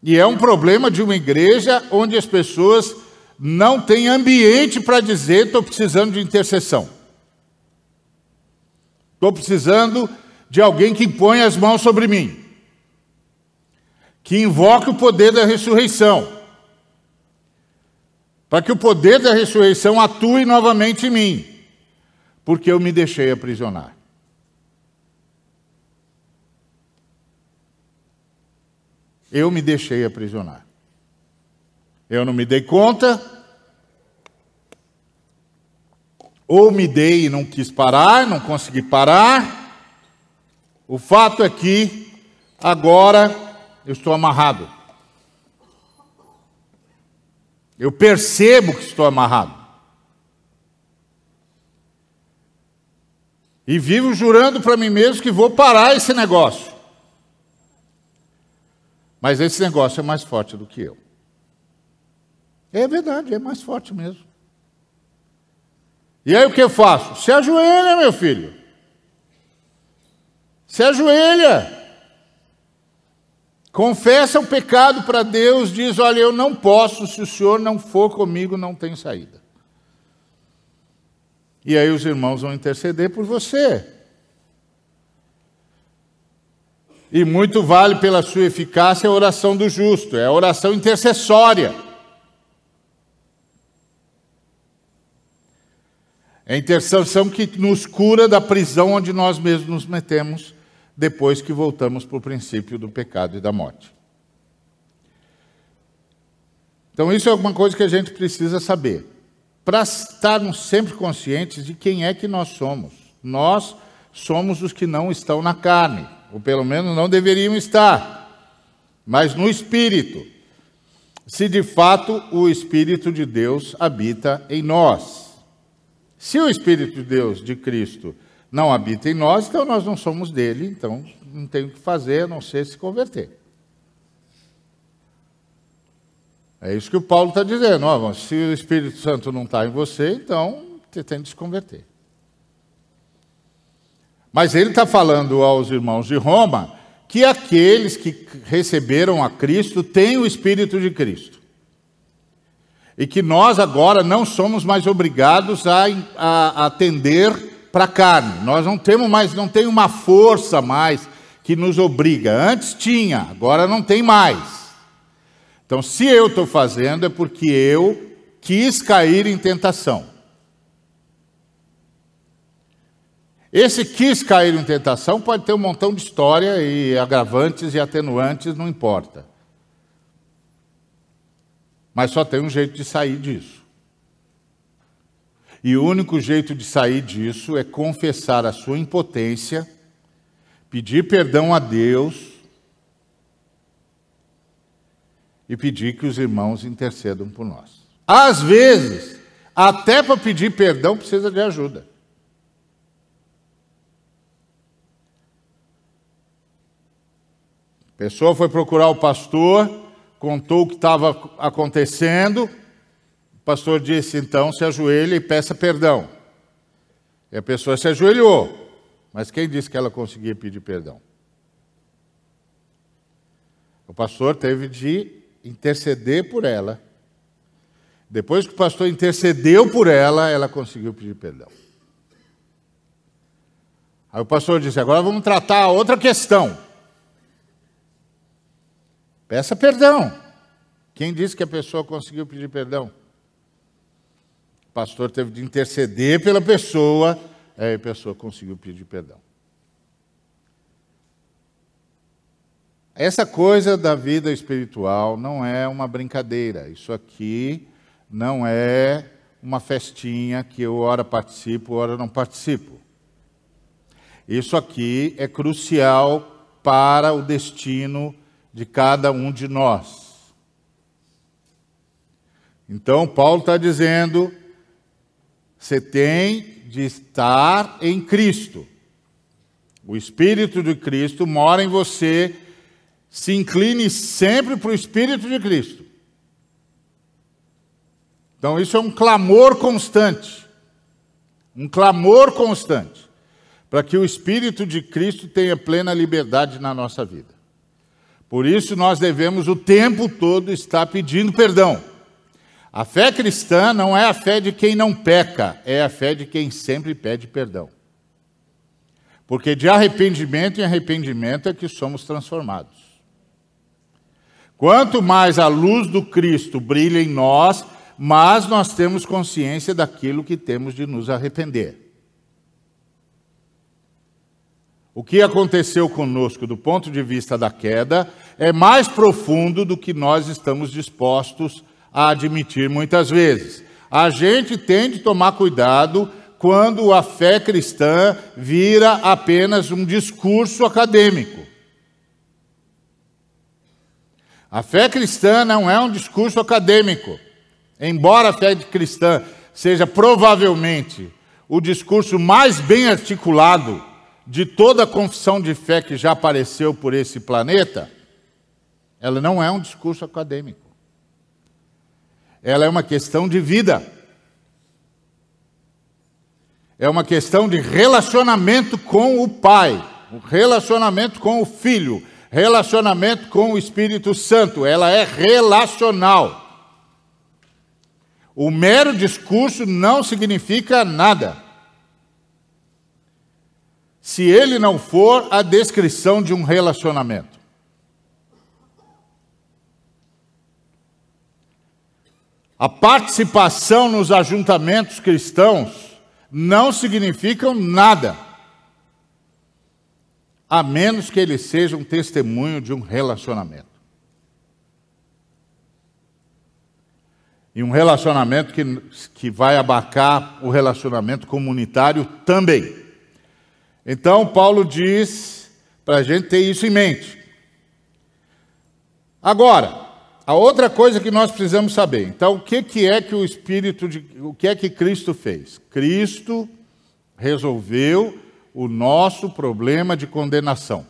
[SPEAKER 2] E é um problema de uma igreja onde as pessoas não têm ambiente para dizer, estou precisando de intercessão. Estou precisando de alguém que ponha as mãos sobre mim. Que invoque o poder da ressurreição. Para que o poder da ressurreição atue novamente em mim. Porque eu me deixei aprisionar. Eu me deixei aprisionar. Eu não me dei conta. Ou me dei e não quis parar, não consegui parar. O fato é que agora eu estou amarrado. Eu percebo que estou amarrado. E vivo jurando para mim mesmo que vou parar esse negócio. Mas esse negócio é mais forte do que eu. É verdade, é mais forte mesmo. E aí o que eu faço? Se ajoelha, meu filho. Se ajoelha. Confessa o pecado para Deus, diz, olha, eu não posso, se o Senhor não for comigo, não tem saída. E aí os irmãos vão interceder por você. E muito vale pela sua eficácia a oração do justo, é a oração intercessória. É a intercessão que nos cura da prisão onde nós mesmos nos metemos depois que voltamos para o princípio do pecado e da morte. Então isso é alguma coisa que a gente precisa saber, para estarmos sempre conscientes de quem é que nós somos. Nós somos os que não estão na carne, ou pelo menos não deveriam estar, mas no Espírito, se de fato o Espírito de Deus habita em nós. Se o Espírito de Deus, de Cristo, não habita em nós, então nós não somos dele, então não tem o que fazer a não ser se converter. É isso que o Paulo está dizendo. Ó, se o Espírito Santo não está em você, então você tem que se converter. Mas ele está falando aos irmãos de Roma que aqueles que receberam a Cristo têm o Espírito de Cristo. E que nós agora não somos mais obrigados a atender para a carne. Nós não tem uma força mais que nos obriga. Antes tinha, agora não tem mais. Então, se eu estou fazendo, é porque eu quis cair em tentação. Esse quis cair em tentação pode ter um montão de história e agravantes e atenuantes, não importa. Mas só tem um jeito de sair disso. E o único jeito de sair disso é confessar a sua impotência, pedir perdão a Deus e pedir que os irmãos intercedam por nós. Às vezes, até para pedir perdão precisa de ajuda. A pessoa foi procurar o pastor, contou o que estava acontecendo, o pastor disse, então, se ajoelhe e peça perdão. E a pessoa se ajoelhou, mas quem disse que ela conseguia pedir perdão? O pastor teve de interceder por ela. Depois que o pastor intercedeu por ela, ela conseguiu pedir perdão. Aí o pastor disse, agora vamos tratar a outra questão. Peça perdão. Quem disse que a pessoa conseguiu pedir perdão? O pastor teve de interceder pela pessoa, aí a pessoa conseguiu pedir perdão. Essa coisa da vida espiritual não é uma brincadeira. Isso aqui não é uma festinha que eu ora participo, ora não participo. Isso aqui é crucial para o destino de cada um de nós. Então, Paulo está dizendo, você tem de estar em Cristo. O Espírito de Cristo mora em você, se incline sempre para o Espírito de Cristo. Então, isso é um clamor constante. Um clamor constante. Para que o Espírito de Cristo tenha plena liberdade na nossa vida. Por isso, nós devemos o tempo todo estar pedindo perdão. A fé cristã não é a fé de quem não peca, é a fé de quem sempre pede perdão. Porque de arrependimento em arrependimento é que somos transformados. Quanto mais a luz do Cristo brilha em nós, mais nós temos consciência daquilo que temos de nos arrepender. O que aconteceu conosco do ponto de vista da queda é mais profundo do que nós estamos dispostos a admitir muitas vezes. A gente tem de tomar cuidado quando a fé cristã vira apenas um discurso acadêmico. A fé cristã não é um discurso acadêmico. Embora a fé cristã seja provavelmente o discurso mais bem articulado de toda a confissão de fé que já apareceu por esse planeta, ela não é um discurso acadêmico. Ela é uma questão de vida. É uma questão de relacionamento com o Pai, relacionamento com o Filho, relacionamento com o Espírito Santo. Ela é relacional. O mero discurso não significa nada. se ele não for a descrição de um relacionamento. A participação nos ajuntamentos cristãos não significa nada, a menos que ele seja um testemunho de um relacionamento. E um relacionamento que vai abarcar o relacionamento comunitário também. Então, Paulo diz para a gente ter isso em mente. Agora, a outra coisa que nós precisamos saber. Então, o que é que o que é que Cristo fez? Cristo resolveu o nosso problema de condenação.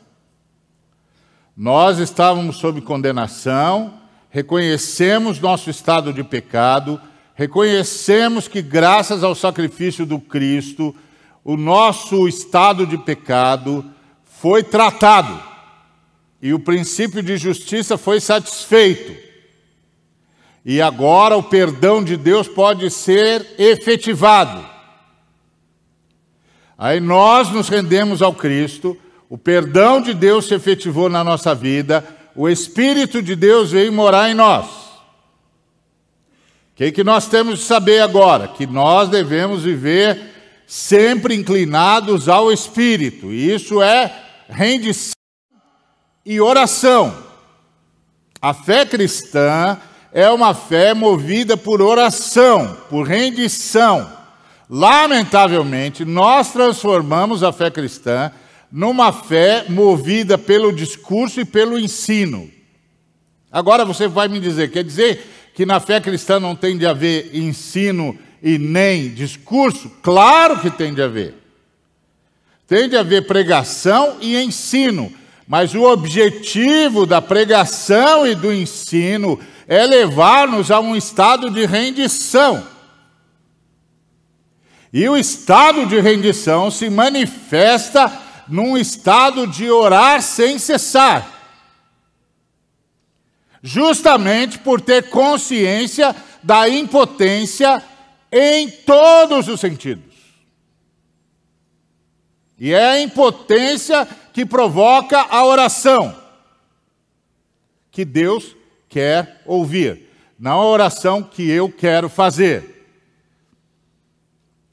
[SPEAKER 2] Nós estávamos sob condenação, reconhecemos nosso estado de pecado, reconhecemos que graças ao sacrifício do Cristo, o nosso estado de pecado foi tratado e o princípio de justiça foi satisfeito. E agora o perdão de Deus pode ser efetivado. Aí nós nos rendemos ao Cristo, o perdão de Deus se efetivou na nossa vida, o Espírito de Deus veio morar em nós. O que nós temos de saber agora? Que nós devemos viver sempre inclinados ao Espírito. E isso é rendição e oração. A fé cristã é uma fé movida por oração, por rendição. Lamentavelmente, nós transformamos a fé cristã numa fé movida pelo discurso e pelo ensino. Agora você vai me dizer, quer dizer que na fé cristã não tem de haver ensino e nem discurso? Claro que tem de haver. Tem de haver pregação e ensino, mas o objetivo da pregação e do ensino é levar-nos a um estado de rendição. E o estado de rendição se manifesta num estado de orar sem cessar. Justamente por ter consciência da impotência em todos os sentidos. E é a impotência que provoca a oração, que Deus quer ouvir, não a oração que eu quero fazer.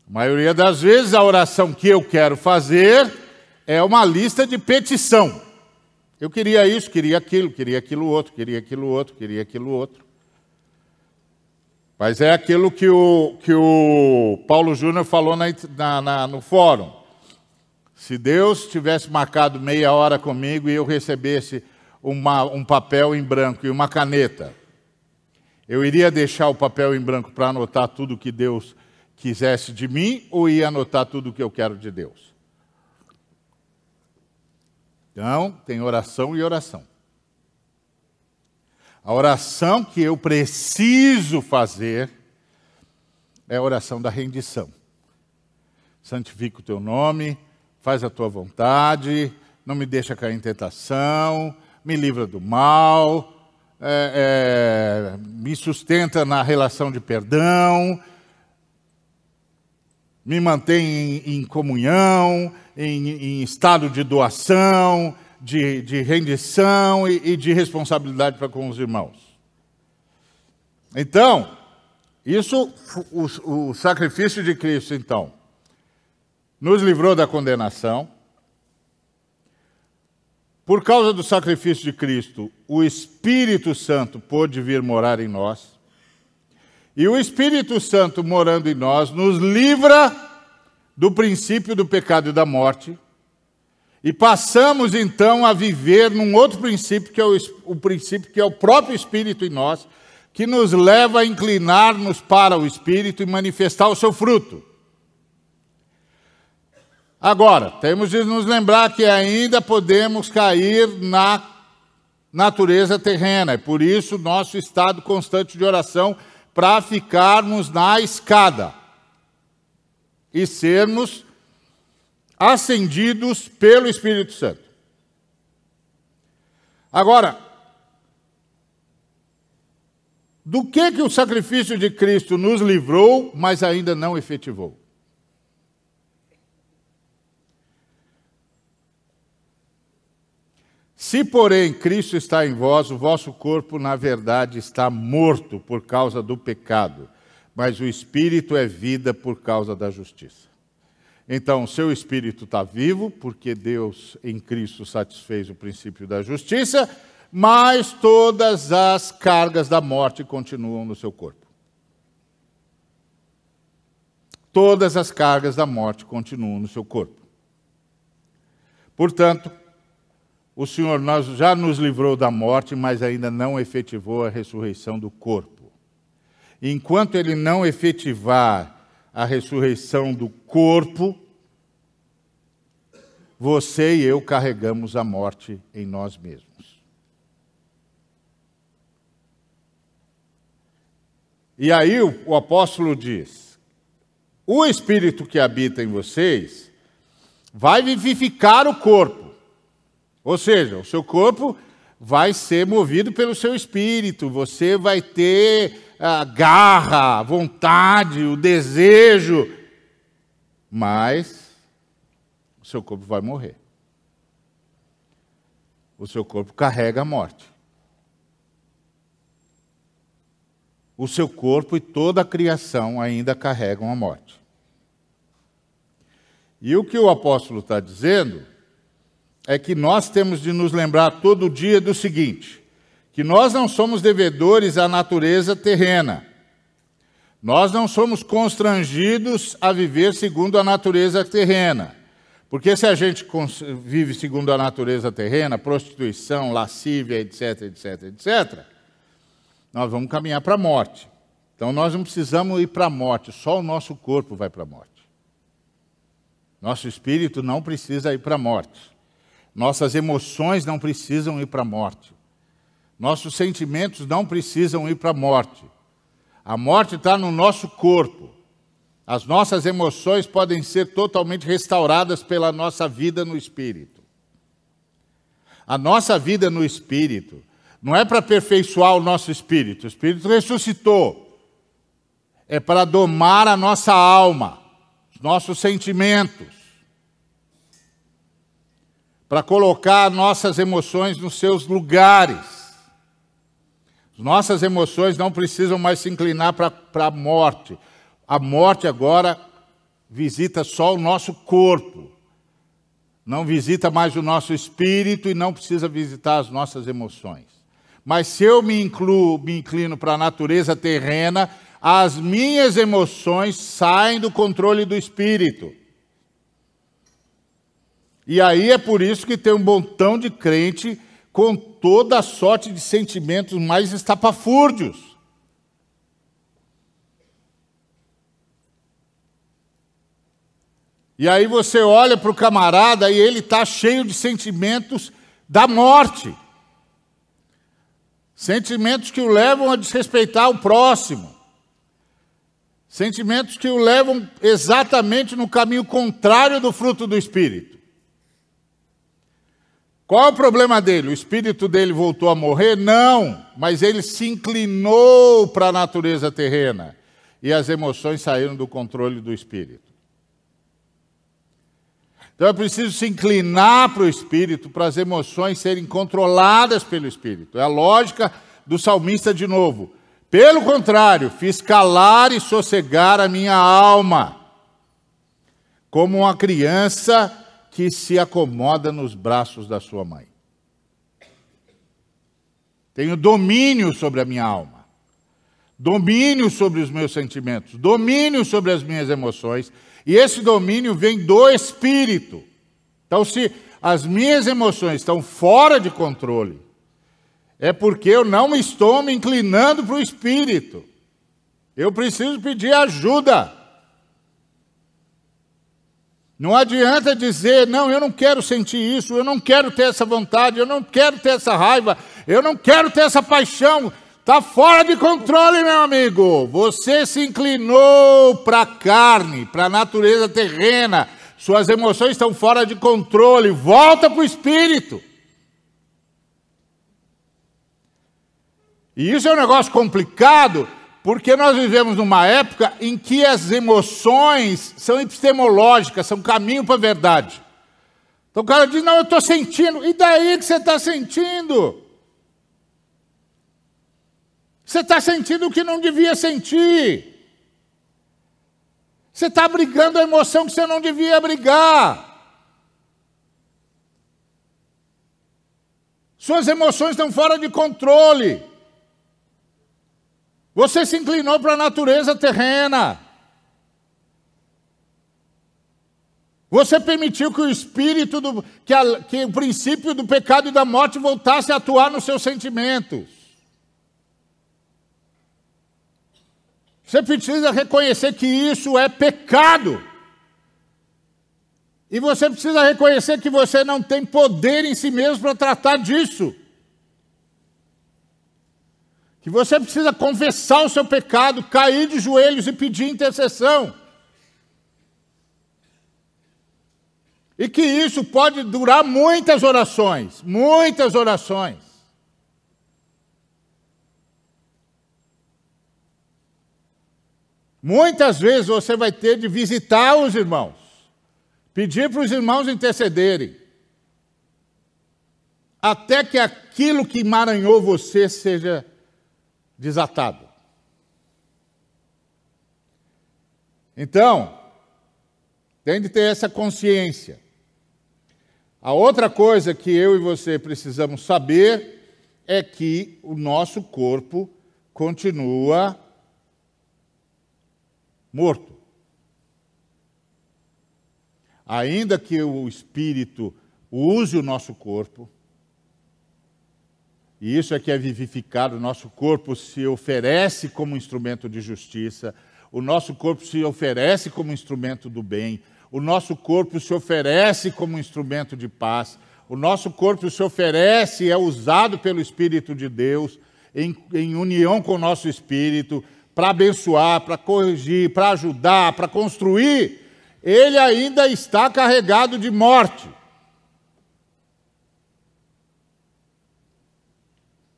[SPEAKER 2] A maioria das vezes a oração que eu quero fazer é uma lista de petição. Eu queria isso, queria aquilo outro, queria aquilo outro, queria aquilo outro. Mas é aquilo que o Paulo Júnior falou no fórum. Se Deus tivesse marcado meia hora comigo e eu recebesse um papel em branco e uma caneta, eu iria deixar o papel em branco para anotar tudo que Deus quisesse de mim ou ia anotar tudo o que eu quero de Deus? Então, tem oração e oração. A oração que eu preciso fazer é a oração da rendição. Santifica o teu nome, faz a tua vontade, não me deixa cair em tentação, me livra do mal, me sustenta na relação de perdão, me mantém em comunhão, em estado de doação, de rendição e de responsabilidade para com os irmãos. Então, o sacrifício de Cristo, então, nos livrou da condenação. Por causa do sacrifício de Cristo, o Espírito Santo pôde vir morar em nós. E o Espírito Santo morando em nós nos livra do princípio do pecado e da morte. E passamos então a viver num outro princípio, que é o princípio que é o próprio Espírito em nós, que nos leva a inclinar-nos para o Espírito e manifestar o seu fruto. Agora, temos de nos lembrar que ainda podemos cair na natureza terrena. É por isso nosso estado constante de oração para ficarmos na escada e sermos ascendidos pelo Espírito Santo. Agora, do que o sacrifício de Cristo nos livrou, mas ainda não efetivou? Se, porém, Cristo está em vós, o vosso corpo, na verdade, está morto por causa do pecado, mas o espírito é vida por causa da justiça. Então, o seu espírito está vivo, porque Deus em Cristo satisfez o princípio da justiça, mas todas as cargas da morte continuam no seu corpo. Todas as cargas da morte continuam no seu corpo. Portanto, o Senhor já nos livrou da morte, mas ainda não efetivou a ressurreição do corpo. Enquanto Ele não efetivar a ressurreição do corpo, você e eu carregamos a morte em nós mesmos. E aí o apóstolo diz: o Espírito que habita em vocês vai vivificar o corpo. Ou seja, o seu corpo vai ser movido pelo seu espírito, você vai ter a garra, a vontade, o desejo, mas o seu corpo vai morrer. O seu corpo carrega a morte. O seu corpo e toda a criação ainda carregam a morte. E o que o apóstolo está dizendo é que nós temos de nos lembrar todo dia do seguinte, que nós não somos devedores à natureza terrena. Nós não somos constrangidos a viver segundo a natureza terrena. Porque se a gente vive segundo a natureza terrena, prostituição, lascívia, etc., etc., etc., nós vamos caminhar para a morte. Então nós não precisamos ir para a morte, só o nosso corpo vai para a morte. Nosso espírito não precisa ir para a morte. Nossas emoções não precisam ir para a morte. Nossos sentimentos não precisam ir para a morte. A morte está no nosso corpo. As nossas emoções podem ser totalmente restauradas pela nossa vida no Espírito. A nossa vida no Espírito não é para aperfeiçoar o nosso espírito. O Espírito ressuscitou. É para domar a nossa alma, os nossos sentimentos. Para colocar nossas emoções nos seus lugares. Nossas emoções não precisam mais se inclinar para a morte. A morte agora visita só o nosso corpo. Não visita mais o nosso espírito e não precisa visitar as nossas emoções. Mas se eu me inclino para a natureza terrena, as minhas emoções saem do controle do espírito. E aí é por isso que tem um montão de crente com toda a sorte de sentimentos mais estapafúrdios. E aí você olha para o camarada e ele está cheio de sentimentos da morte. Sentimentos que o levam a desrespeitar o próximo. Sentimentos que o levam exatamente no caminho contrário do fruto do Espírito. Qual é o problema dele? O espírito dele voltou a morrer? Não, mas ele se inclinou para a natureza terrena e as emoções saíram do controle do espírito. Então é preciso se inclinar para o espírito, para as emoções serem controladas pelo espírito. É a lógica do salmista de novo. Pelo contrário, fiz calar e sossegar a minha alma, como uma criança que se acomoda nos braços da sua mãe. Tenho domínio sobre a minha alma, domínio sobre os meus sentimentos, domínio sobre as minhas emoções, e esse domínio vem do Espírito. Então, se as minhas emoções estão fora de controle, é porque eu não estou me inclinando para o Espírito. Eu preciso pedir ajuda. Não adianta dizer, não, eu não quero sentir isso, eu não quero ter essa vontade, eu não quero ter essa raiva, eu não quero ter essa paixão. Está fora de controle, meu amigo. Você se inclinou para a carne, para a natureza terrena. Suas emoções estão fora de controle. Volta para o Espírito. E isso é um negócio complicado, porque nós vivemos numa época em que as emoções são epistemológicas, são caminho para a verdade. Então o cara diz, não, eu estou sentindo. E daí que você está sentindo? Você está sentindo o que não devia sentir. Você está abrigando a emoção que você não devia abrigar. Suas emoções estão fora de controle. Você se inclinou para a natureza terrena. Você permitiu que o espírito, que o princípio do pecado e da morte voltasse a atuar nos seus sentimentos. Você precisa reconhecer que isso é pecado. E você precisa reconhecer que você não tem poder em si mesmo para tratar disso. Que você precisa confessar o seu pecado, cair de joelhos e pedir intercessão. E que isso pode durar muitas orações, muitas orações. Muitas vezes você vai ter de visitar os irmãos, pedir para os irmãos intercederem, até que aquilo que emaranhou você seja desatado. Então, tem de ter essa consciência. A outra coisa que eu e você precisamos saber é que o nosso corpo continua morto. Ainda que o Espírito use o nosso corpo, e isso é que é vivificado, o nosso corpo se oferece como instrumento de justiça, o nosso corpo se oferece como instrumento do bem, o nosso corpo se oferece como instrumento de paz, o nosso corpo se oferece e é usado pelo Espírito de Deus em união com o nosso espírito, para abençoar, para corrigir, para ajudar, para construir, ele ainda está carregado de morte.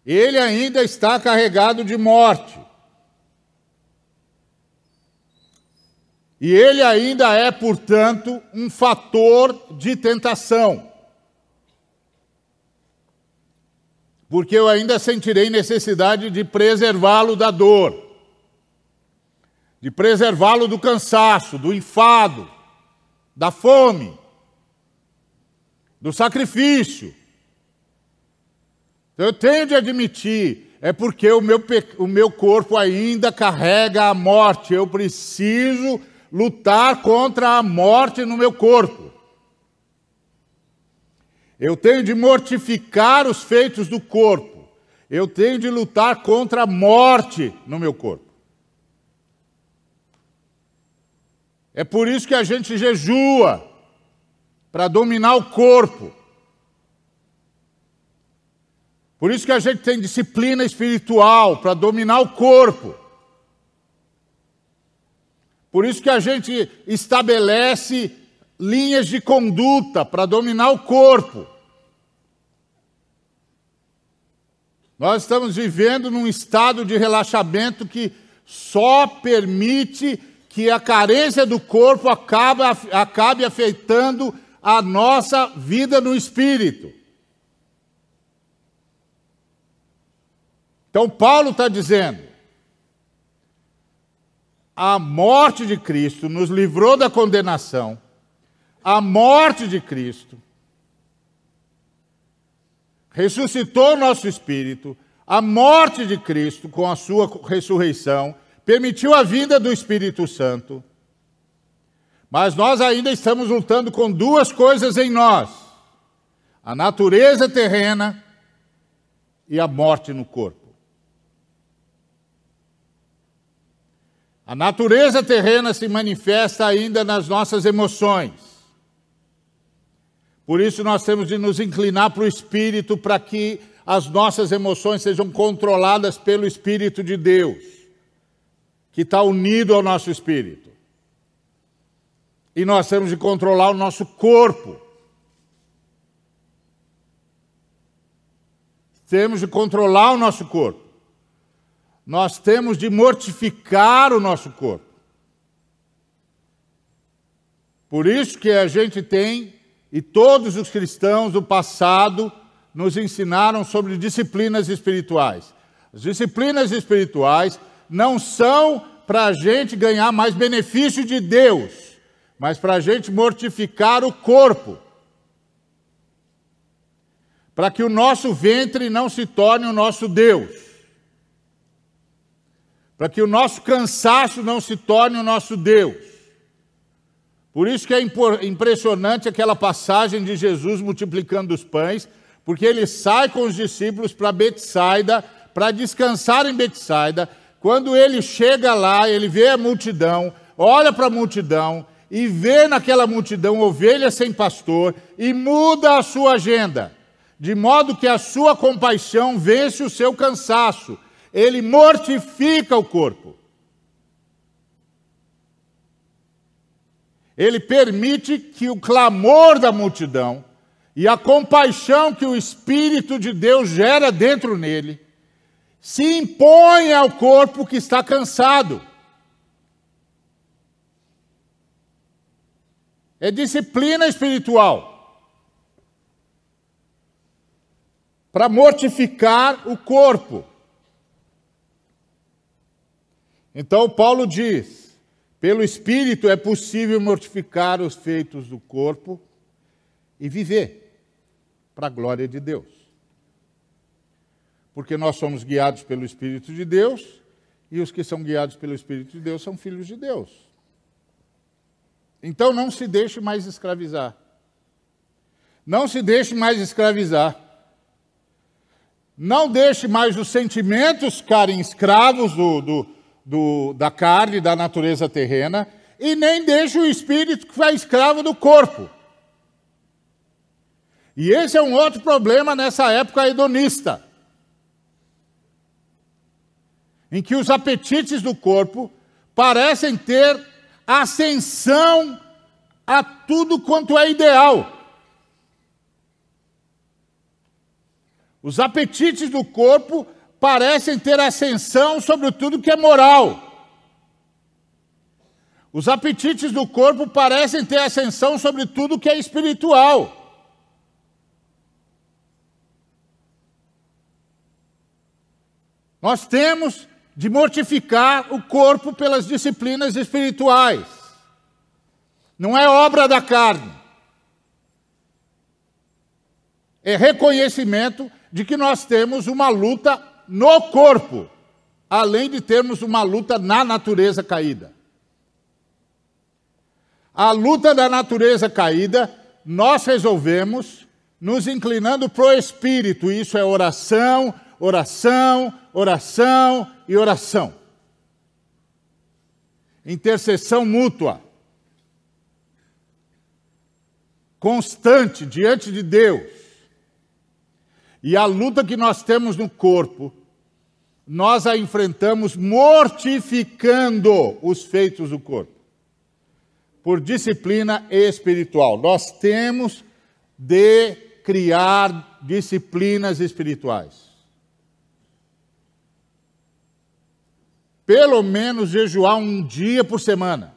[SPEAKER 2] Ele ainda está carregado de morte. E ele ainda é, portanto, um fator de tentação. Porque eu ainda sentirei necessidade de preservá-lo da dor, de preservá-lo do cansaço, do enfado, da fome, do sacrifício. Então eu tenho de admitir, é porque o meu corpo ainda carrega a morte, eu preciso lutar contra a morte no meu corpo. Eu tenho de mortificar os feitos do corpo. Eu tenho de lutar contra a morte no meu corpo. É por isso que a gente jejua, para dominar o corpo. Por isso que a gente tem disciplina espiritual, para dominar o corpo. Por isso que a gente estabelece linhas de conduta para dominar o corpo. Nós estamos vivendo num estado de relaxamento que só permite que a carência do corpo acabe afetando a nossa vida no espírito. Então Paulo está dizendo, a morte de Cristo nos livrou da condenação, a morte de Cristo ressuscitou o nosso espírito, a morte de Cristo com a sua ressurreição permitiu a vinda do Espírito Santo, mas nós ainda estamos lutando com duas coisas em nós, a natureza terrena e a morte no corpo. A natureza terrena se manifesta ainda nas nossas emoções. Por isso nós temos de nos inclinar para o Espírito para que as nossas emoções sejam controladas pelo Espírito de Deus, que está unido ao nosso Espírito. E nós temos de controlar o nosso corpo. Temos de controlar o nosso corpo. Nós temos de mortificar o nosso corpo. Por isso que a gente tem e todos os cristãos do passado nos ensinaram sobre disciplinas espirituais. As disciplinas espirituais não são para a gente ganhar mais benefício de Deus, mas para a gente mortificar o corpo, para que o nosso ventre não se torne o nosso Deus, para que o nosso cansaço não se torne o nosso Deus. Por isso que é impressionante aquela passagem de Jesus multiplicando os pães, porque ele sai com os discípulos para Betsaida, para descansar em Betsaida. Quando ele chega lá, ele vê a multidão, olha para a multidão e vê naquela multidão ovelhas sem pastor e muda a sua agenda, de modo que a sua compaixão vence o seu cansaço. Ele mortifica o corpo. Ele permite que o clamor da multidão e a compaixão que o Espírito de Deus gera dentro nele se impõe ao corpo que está cansado. É disciplina espiritual para mortificar o corpo. Então Paulo diz: pelo Espírito é possível mortificar os feitos do corpo e viver para a glória de Deus. Porque nós somos guiados pelo Espírito de Deus, e os que são guiados pelo Espírito de Deus são filhos de Deus. Então não se deixe mais escravizar. Não se deixe mais escravizar. Não deixe mais os sentimentos ficarem escravos da carne, da natureza terrena, e nem deixe o espírito ficar escravo do corpo. E esse é um outro problema nessa época hedonista, em que os apetites do corpo parecem ter ascensão a tudo quanto é ideal. Os apetites do corpo parecem ter ascensão sobre tudo que é moral. Os apetites do corpo parecem ter ascensão sobre tudo que é espiritual. Nós temos de mortificar o corpo pelas disciplinas espirituais. Não é obra da carne. É reconhecimento de que nós temos uma luta no corpo, além de termos uma luta na natureza caída. A luta da natureza caída, nós resolvemos nos inclinando para o Espírito. Isso é oração, oração, oração e oração. Intercessão mútua. Constante diante de Deus. E a luta que nós temos no corpo, nós a enfrentamos mortificando os feitos do corpo. Por disciplina espiritual. Nós temos de criar disciplinas espirituais. Pelo menos jejuar um dia por semana.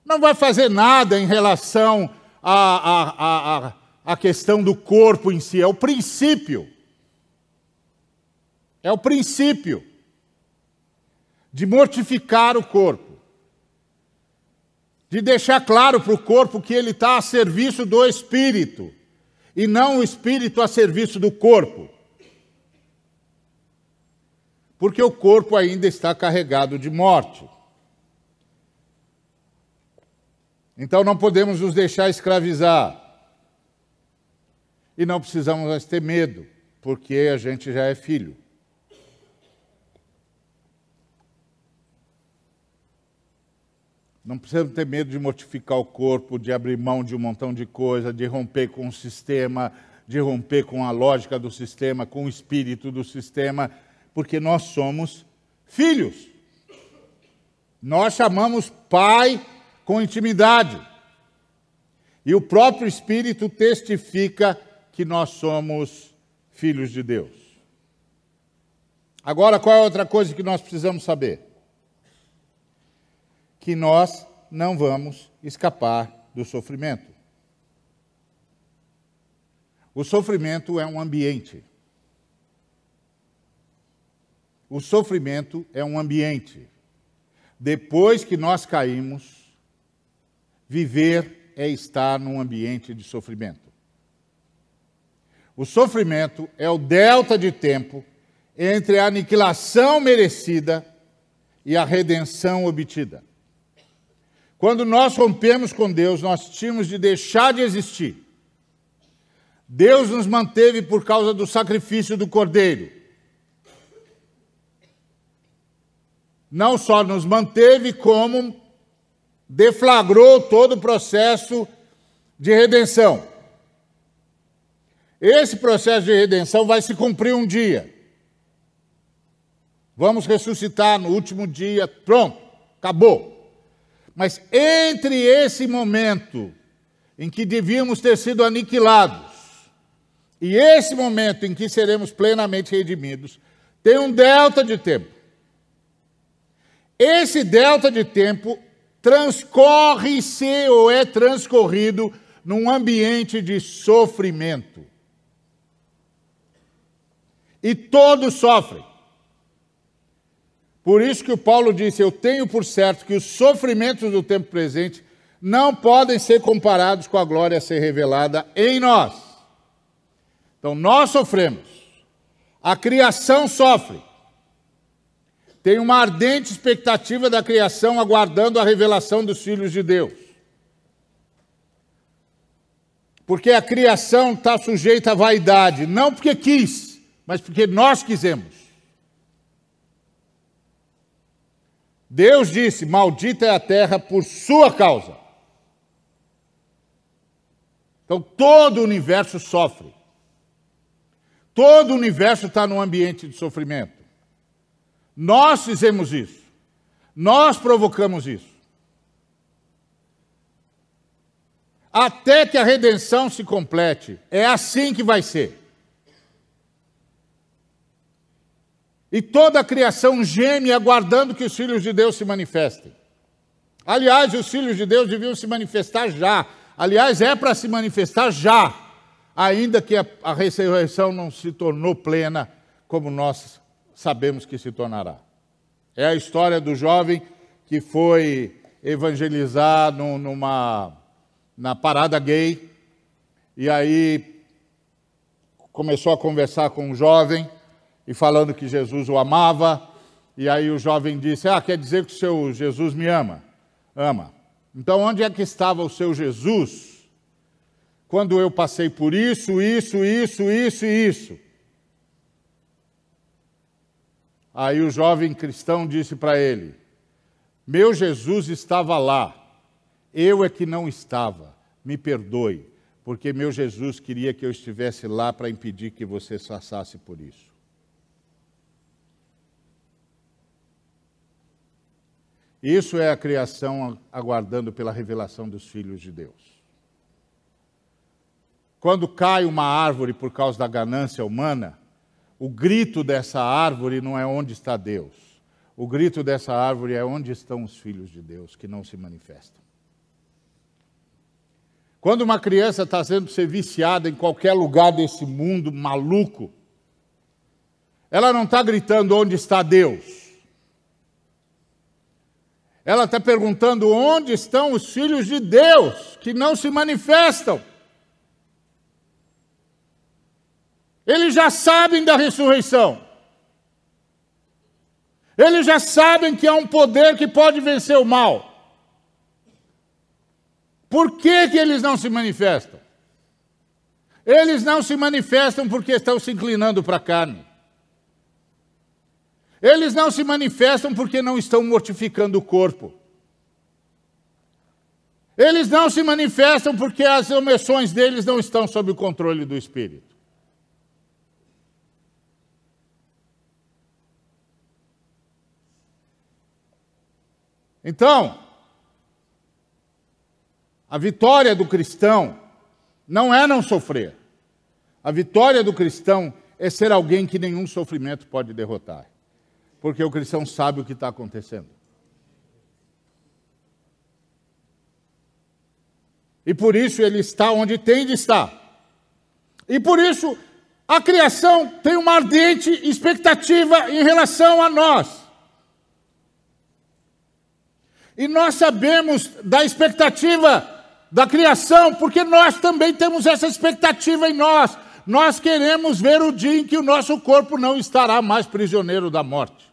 [SPEAKER 2] Não vai fazer nada em relação à questão do corpo em si. É o princípio. É o princípio de mortificar o corpo. De deixar claro para o corpo que ele está a serviço do Espírito. E não o Espírito a serviço do corpo. Porque o corpo ainda está carregado de morte. Então não podemos nos deixar escravizar. E não precisamos mais ter medo, porque a gente já é filho. Não precisamos ter medo de mortificar o corpo, de abrir mão de um montão de coisa, de romper com o sistema, de romper com a lógica do sistema, com o espírito do sistema, porque nós somos filhos. Nós chamamos pai com intimidade. E o próprio Espírito testifica que nós somos filhos de Deus. Agora, qual é a outra coisa que nós precisamos saber? Que nós não vamos escapar do sofrimento. O sofrimento é um ambiente. O sofrimento é um ambiente. Depois que nós caímos, viver é estar num ambiente de sofrimento. O sofrimento é o delta de tempo entre a aniquilação merecida e a redenção obtida. Quando nós rompemos com Deus, nós tínhamos de deixar de existir. Deus nos manteve por causa do sacrifício do Cordeiro. Não só nos manteve, como deflagrou todo o processo de redenção. Esse processo de redenção vai se cumprir um dia. Vamos ressuscitar no último dia, pronto, acabou. Mas entre esse momento em que devíamos ter sido aniquilados e esse momento em que seremos plenamente redimidos, tem um delta de tempo. Esse delta de tempo transcorre-se ou é transcorrido num ambiente de sofrimento. E todos sofrem. Por isso que o Paulo disse, eu tenho por certo que os sofrimentos do tempo presente não podem ser comparados com a glória a ser revelada em nós. Então, nós sofremos. A criação sofre. Tem uma ardente expectativa da criação aguardando a revelação dos filhos de Deus. Porque a criação está sujeita à vaidade, não porque quis, mas porque nós quisemos. Deus disse, maldita é a terra por sua causa. Então todo o universo sofre. Todo o universo está num ambiente de sofrimento. Nós fizemos isso. Nós provocamos isso. Até que a redenção se complete. É assim que vai ser. E toda a criação geme aguardando que os filhos de Deus se manifestem. Aliás, os filhos de Deus deviam se manifestar já. Aliás, é para se manifestar já. Ainda que a ressurreição não se tornou plena, como nós sabemos que se tornará. É a história do jovem que foi evangelizar na parada gay. E aí começou a conversar com um jovem. E falando que Jesus o amava, e aí o jovem disse, quer dizer que o seu Jesus me ama? Ama. Então onde é que estava o seu Jesus quando eu passei por isso, isso e isso? Aí o jovem cristão disse para ele, meu Jesus estava lá, eu é que não estava, me perdoe, porque meu Jesus queria que eu estivesse lá para impedir que você passasse por isso. Isso é a criação aguardando pela revelação dos filhos de Deus. Quando cai uma árvore por causa da ganância humana, o grito dessa árvore não é onde está Deus. O grito dessa árvore é onde estão os filhos de Deus, que não se manifestam. Quando uma criança está sendo ser viciada em qualquer lugar desse mundo maluco, ela não está gritando onde está Deus. Ela está perguntando onde estão os filhos de Deus que não se manifestam. Eles já sabem da ressurreição. Eles já sabem que há um poder que pode vencer o mal. Por que eles não se manifestam? Eles não se manifestam porque estão se inclinando para a carne. Eles não se manifestam porque não estão mortificando o corpo. Eles não se manifestam porque as emoções deles não estão sob o controle do Espírito. Então, a vitória do cristão não é não sofrer. A vitória do cristão é ser alguém que nenhum sofrimento pode derrotar. Porque o cristão sabe o que está acontecendo. E por isso ele está onde tem de estar. E por isso, a criação tem uma ardente expectativa em relação a nós. E nós sabemos da expectativa da criação, porque nós também temos essa expectativa em nós. Nós queremos ver o dia em que o nosso corpo não estará mais prisioneiro da morte.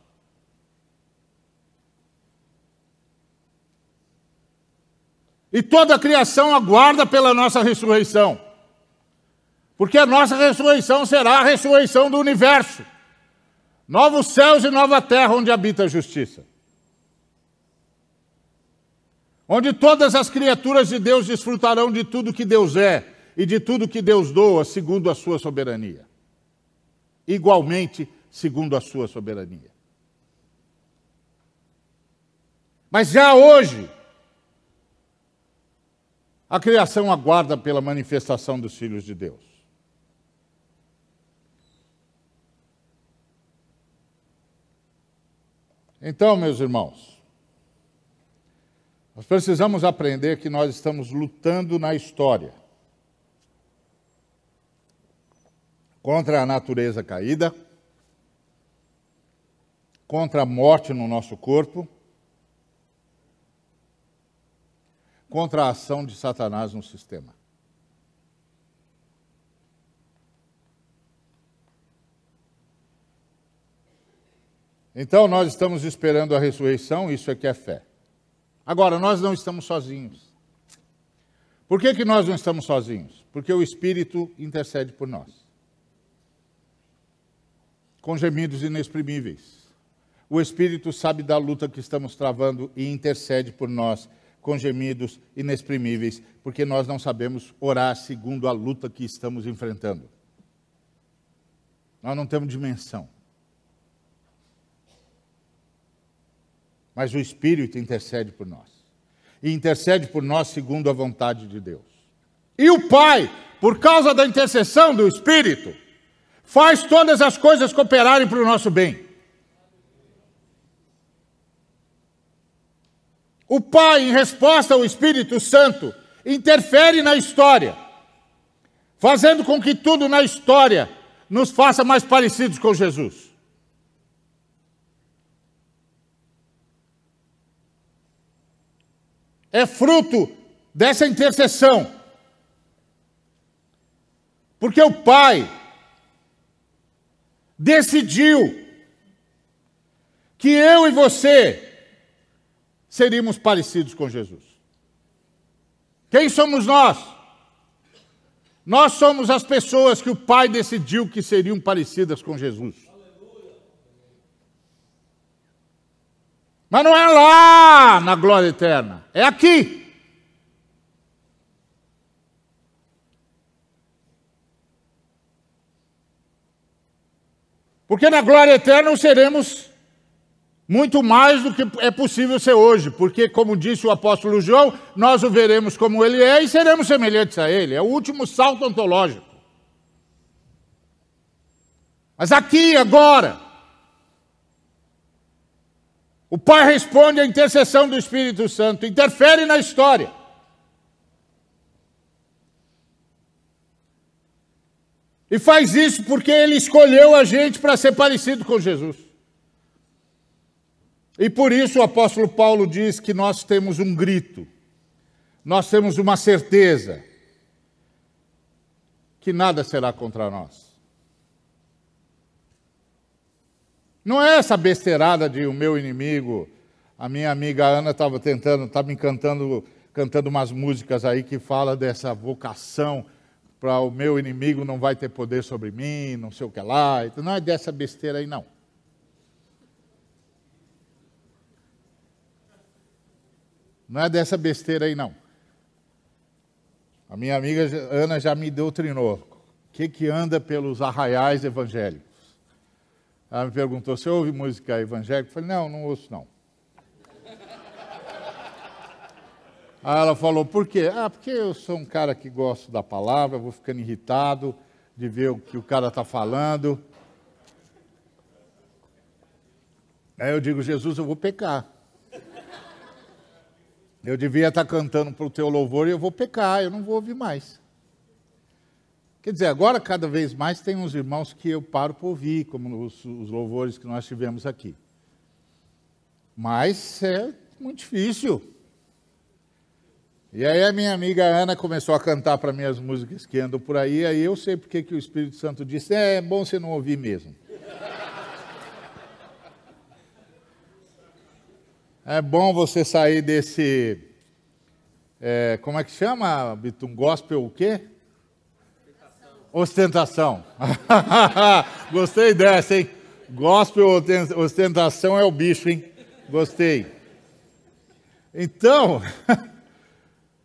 [SPEAKER 2] E toda a criação aguarda pela nossa ressurreição. Porque a nossa ressurreição será a ressurreição do universo. Novos céus e nova terra onde habita a justiça. Onde todas as criaturas de Deus desfrutarão de tudo que Deus é e de tudo que Deus doa, segundo a sua soberania. Igualmente, segundo a sua soberania. Mas já hoje, a criação aguarda pela manifestação dos filhos de Deus. Então, meus irmãos, nós precisamos aprender que nós estamos lutando na história contra a natureza caída, contra a morte no nosso corpo, contra a ação de Satanás no sistema. Então, nós estamos esperando a ressurreição, isso é que é fé. Agora, nós não estamos sozinhos. Por que nós não estamos sozinhos? Porque o Espírito intercede por nós. Com gemidos inexprimíveis. O Espírito sabe da luta que estamos travando e intercede por nós com gemidos inexprimíveis, porque nós não sabemos orar segundo a luta que estamos enfrentando. Nós não temos dimensão. Mas o Espírito intercede por nós. E intercede por nós segundo a vontade de Deus. E o Pai, por causa da intercessão do Espírito, faz todas as coisas cooperarem para o nosso bem. O Pai, em resposta ao Espírito Santo, interfere na história, fazendo com que tudo na história nos faça mais parecidos com Jesus. É fruto dessa intercessão. Porque o Pai decidiu que eu e você seríamos parecidos com Jesus. Quem somos nós? Nós somos as pessoas que o Pai decidiu que seriam parecidas com Jesus. Mas não é lá na glória eterna, é aqui. Porque na glória eterna seremos muito mais do que é possível ser hoje, porque, como disse o apóstolo João, nós o veremos como ele é e seremos semelhantes a ele. É o último salto ontológico. Mas aqui, agora, o Pai responde à intercessão do Espírito Santo, interfere na história. E faz isso porque Ele escolheu a gente para ser parecido com Jesus. E por isso o apóstolo Paulo diz que nós temos um grito, nós temos uma certeza, que nada será contra nós. Não é essa besteirada de o meu inimigo. A minha amiga Ana estava me cantando umas músicas aí que fala dessa vocação para o meu inimigo não vai ter poder sobre mim, não sei o que lá. Não é dessa besteira aí, não. Não é dessa besteira aí, não. A minha amiga Ana já me doutrinou. O que anda pelos arraiais evangélicos? Ela me perguntou, você ouve música evangélica? Eu falei, não ouço, não. Aí ela falou, por quê? Porque eu sou um cara que gosto da palavra, vou ficando irritado de ver o que o cara está falando. Aí eu digo, Jesus, eu vou pecar. Eu devia estar cantando para o teu louvor e eu vou pecar, eu não vou ouvir mais. Quer dizer, agora cada vez mais tem uns irmãos que eu paro para ouvir, como os louvores que nós tivemos aqui. Mas é muito difícil. E aí a minha amiga Ana começou a cantar para mim as músicas que andam por aí eu sei porque que o Espírito Santo disse, é bom você não ouvir mesmo. É bom você sair desse, como é que chama, Bitum? Gospel o quê? Ostentação. Gostei dessa, hein? Gospel, ostentação é o bicho, hein? Gostei. Então,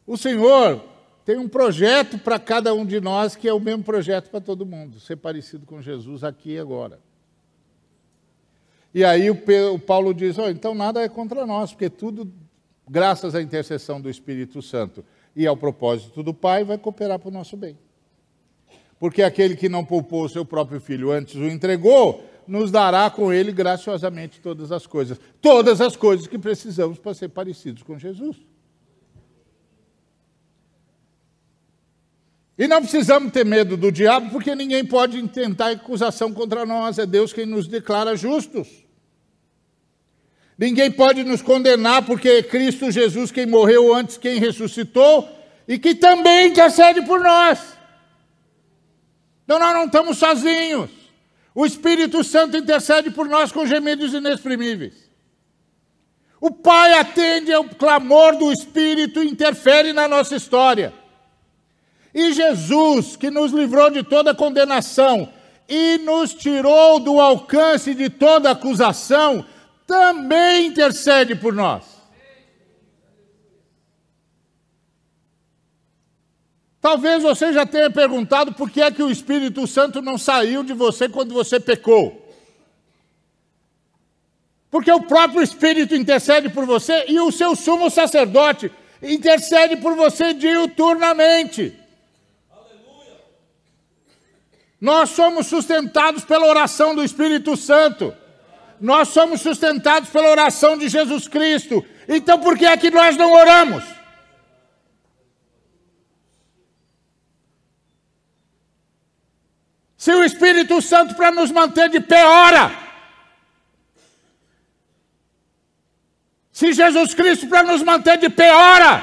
[SPEAKER 2] o Senhor tem um projeto para cada um de nós, que é o mesmo projeto para todo mundo, ser parecido com Jesus aqui e agora. E aí o Paulo diz, então nada é contra nós, porque tudo, graças à intercessão do Espírito Santo e ao propósito do Pai, vai cooperar para o nosso bem. Porque aquele que não poupou o seu próprio filho, antes o entregou, nos dará com ele graciosamente todas as coisas que precisamos para ser parecidos com Jesus. E não precisamos ter medo do diabo, porque ninguém pode intentar acusação contra nós, é Deus quem nos declara justos. Ninguém pode nos condenar, porque é Cristo Jesus quem morreu antes, quem ressuscitou, e que também intercede por nós. Então nós não estamos sozinhos. O Espírito Santo intercede por nós com gemidos inexprimíveis. O Pai atende ao clamor do Espírito e interfere na nossa história. E Jesus, que nos livrou de toda condenação e nos tirou do alcance de toda acusação, também intercede por nós. Talvez você já tenha perguntado por que é que o Espírito Santo não saiu de você quando você pecou. Porque o próprio Espírito intercede por você e o seu sumo sacerdote intercede por você diuturnamente. Aleluia. Nós somos sustentados pela oração do Espírito Santo. Nós somos sustentados pela oração de Jesus Cristo. Então por que é que nós não oramos? Se o Espírito Santo para nos manter de pé ora. Se Jesus Cristo para nos manter de pé ora.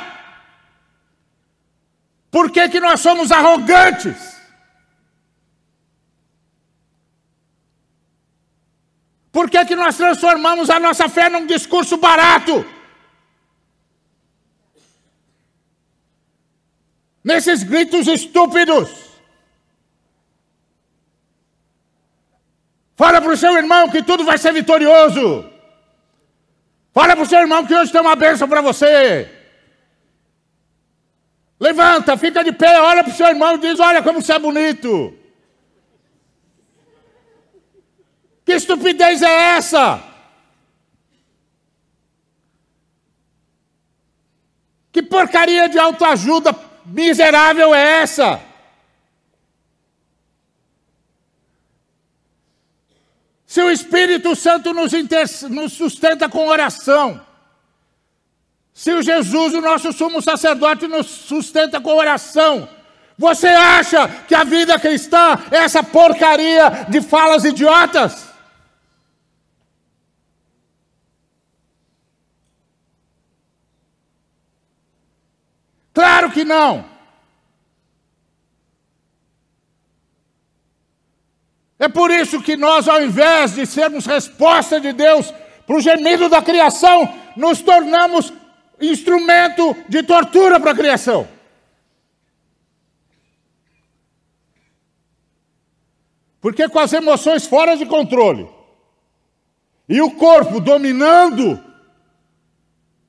[SPEAKER 2] Por que que nós somos arrogantes? Por que que nós transformamos a nossa fé num discurso barato? Nesses gritos estúpidos. Fala para o seu irmão que tudo vai ser vitorioso. Fala para o seu irmão que hoje tem uma bênção para você. Levanta, fica de pé, olha para o seu irmão e diz, olha como você é bonito. Que estupidez é essa? Que porcaria de autoajuda miserável é essa? Se o Espírito Santo nos sustenta com oração, se o Jesus, o nosso sumo sacerdote, nos sustenta com oração, você acha que a vida cristã é essa porcaria de falas idiotas? Claro que não. É por isso que nós, ao invés de sermos resposta de Deus para o gemido da criação, nos tornamos instrumento de tortura para a criação. Porque com as emoções fora de controle e o corpo dominando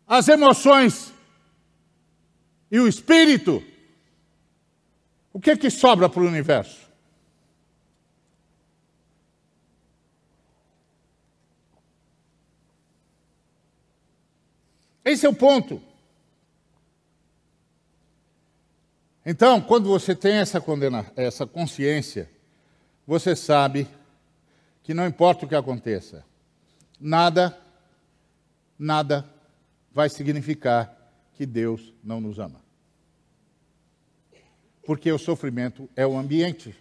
[SPEAKER 2] as emoções e o espírito, o que que sobra para o universo? Esse é o ponto. Então, quando você tem essa consciência, você sabe que não importa o que aconteça, nada vai significar que Deus não nos ama. Porque o sofrimento é o ambiente.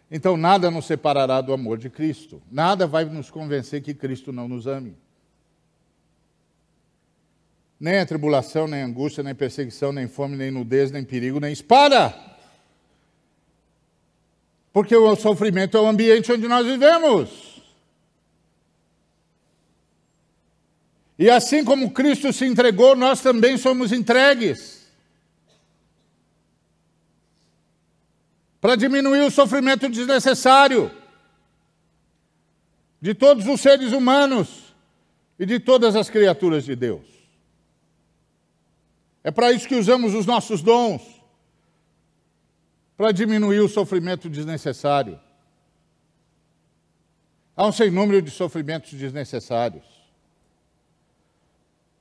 [SPEAKER 2] Então nada nos separará do amor de Cristo. Nada vai nos convencer que Cristo não nos ame. Nem a tribulação, nem a angústia, nem perseguição, nem fome, nem nudez, nem perigo, nem espada. Porque o sofrimento é o ambiente onde nós vivemos. E assim como Cristo se entregou, nós também somos entregues. Para diminuir o sofrimento desnecessário de todos os seres humanos e de todas as criaturas de Deus. É para isso que usamos os nossos dons, para diminuir o sofrimento desnecessário. Há um sem número de sofrimentos desnecessários.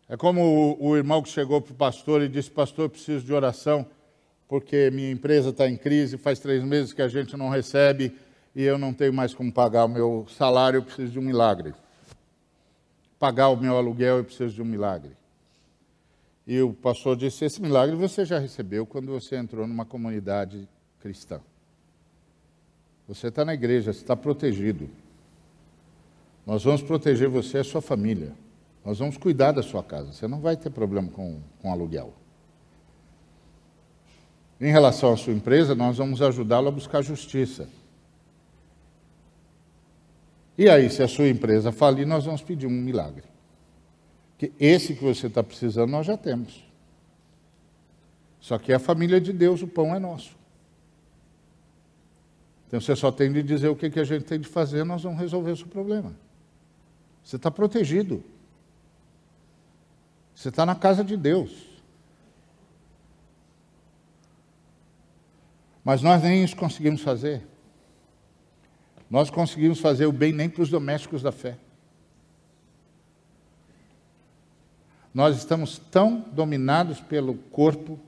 [SPEAKER 2] É como o irmão que chegou para o pastor e disse: pastor, eu preciso de oração, porque minha empresa está em crise, faz 3 meses que a gente não recebe e eu não tenho mais como pagar o meu salário, eu preciso de um milagre. Pagar o meu aluguel, eu preciso de um milagre. E o pastor disse: esse milagre você já recebeu quando você entrou numa comunidade cristã. Você está na igreja, você está protegido. Nós vamos proteger você e a sua família. Nós vamos cuidar da sua casa. Você não vai ter problema com aluguel. Em relação à sua empresa, nós vamos ajudá-lo a buscar justiça. E aí, se a sua empresa falir, nós vamos pedir um milagre. Que esse que você está precisando, nós já temos. Só que é a família de Deus, o pão é nosso. Então você só tem de dizer o que a gente tem de fazer, nós vamos resolver o seu problema. Você está protegido. Você está na casa de Deus. Mas nós nem isso conseguimos fazer. Nós conseguimos fazer o bem nem para os domésticos da fé. Nós estamos tão dominados pelo corpo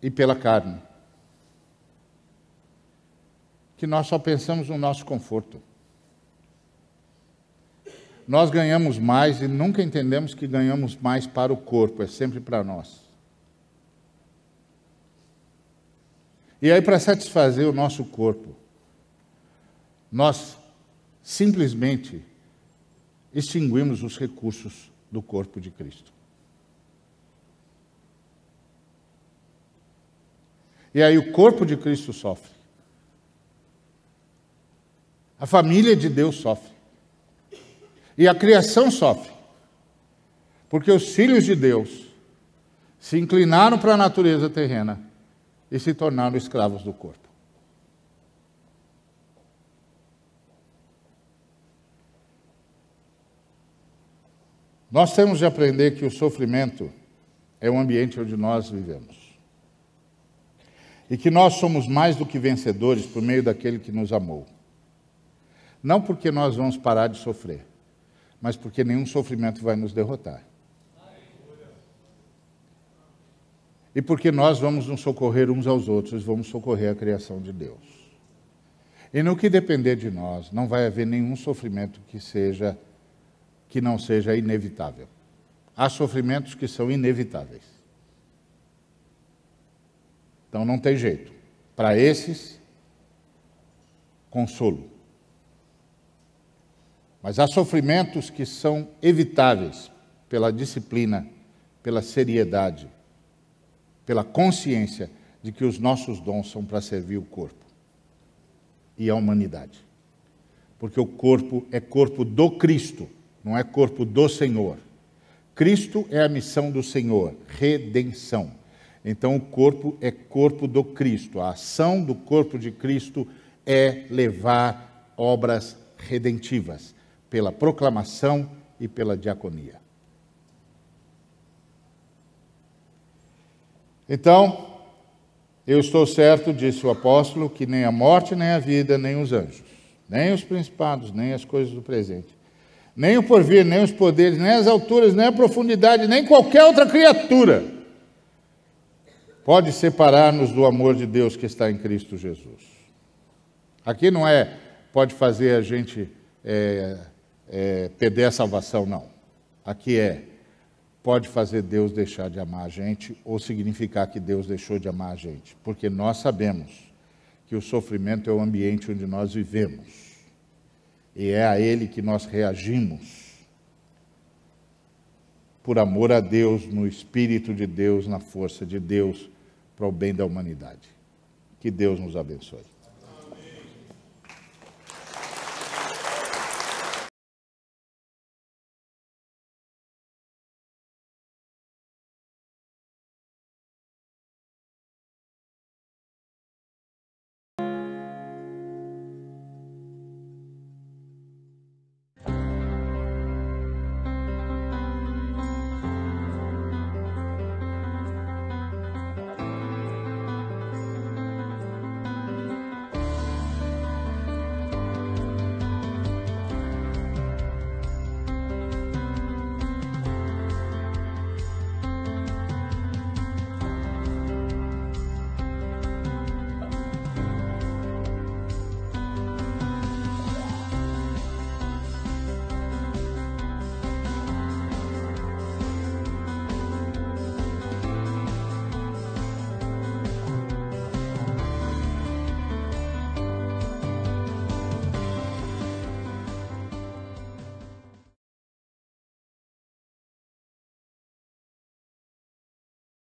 [SPEAKER 2] e pela carne, que nós só pensamos no nosso conforto. Nós ganhamos mais e nunca entendemos que ganhamos mais para o corpo, é sempre para nós. E aí, para satisfazer o nosso corpo, nós simplesmente extinguimos os recursos do corpo de Cristo. E aí o corpo de Cristo sofre. A família de Deus sofre. E a criação sofre. Porque os filhos de Deus se inclinaram para a natureza terrena e se tornaram escravos do corpo. Nós temos de aprender que o sofrimento é o ambiente onde nós vivemos. E que nós somos mais do que vencedores por meio daquele que nos amou. Não porque nós vamos parar de sofrer, mas porque nenhum sofrimento vai nos derrotar. E porque nós vamos nos socorrer uns aos outros, vamos socorrer a criação de Deus. E no que depender de nós, não vai haver nenhum sofrimento que não seja inevitável. Há sofrimentos que são inevitáveis. Então não tem jeito. Para esses, consolo. Mas há sofrimentos que são evitáveis pela disciplina, pela seriedade, pela consciência de que os nossos dons são para servir o corpo e a humanidade. Porque o corpo é corpo do Cristo, não é corpo do Senhor. Cristo é a missão do Senhor, redenção. Então o corpo é corpo do Cristo. A ação do corpo de Cristo é levar obras redentivas, pela proclamação e pela diaconia. Então, eu estou certo, disse o apóstolo, que nem a morte, nem a vida, nem os anjos, nem os principados, nem as coisas do presente, nem o porvir, nem os poderes, nem as alturas, nem a profundidade, nem qualquer outra criatura pode separar-nos do amor de Deus que está em Cristo Jesus. Aqui não é pode fazer a gente perder a salvação, não. Aqui é pode fazer Deus deixar de amar a gente ou significar que Deus deixou de amar a gente, porque nós sabemos que o sofrimento é o ambiente onde nós vivemos e é a ele que nós reagimos por amor a Deus, no Espírito de Deus, na força de Deus, para o bem da humanidade. Que Deus nos abençoe.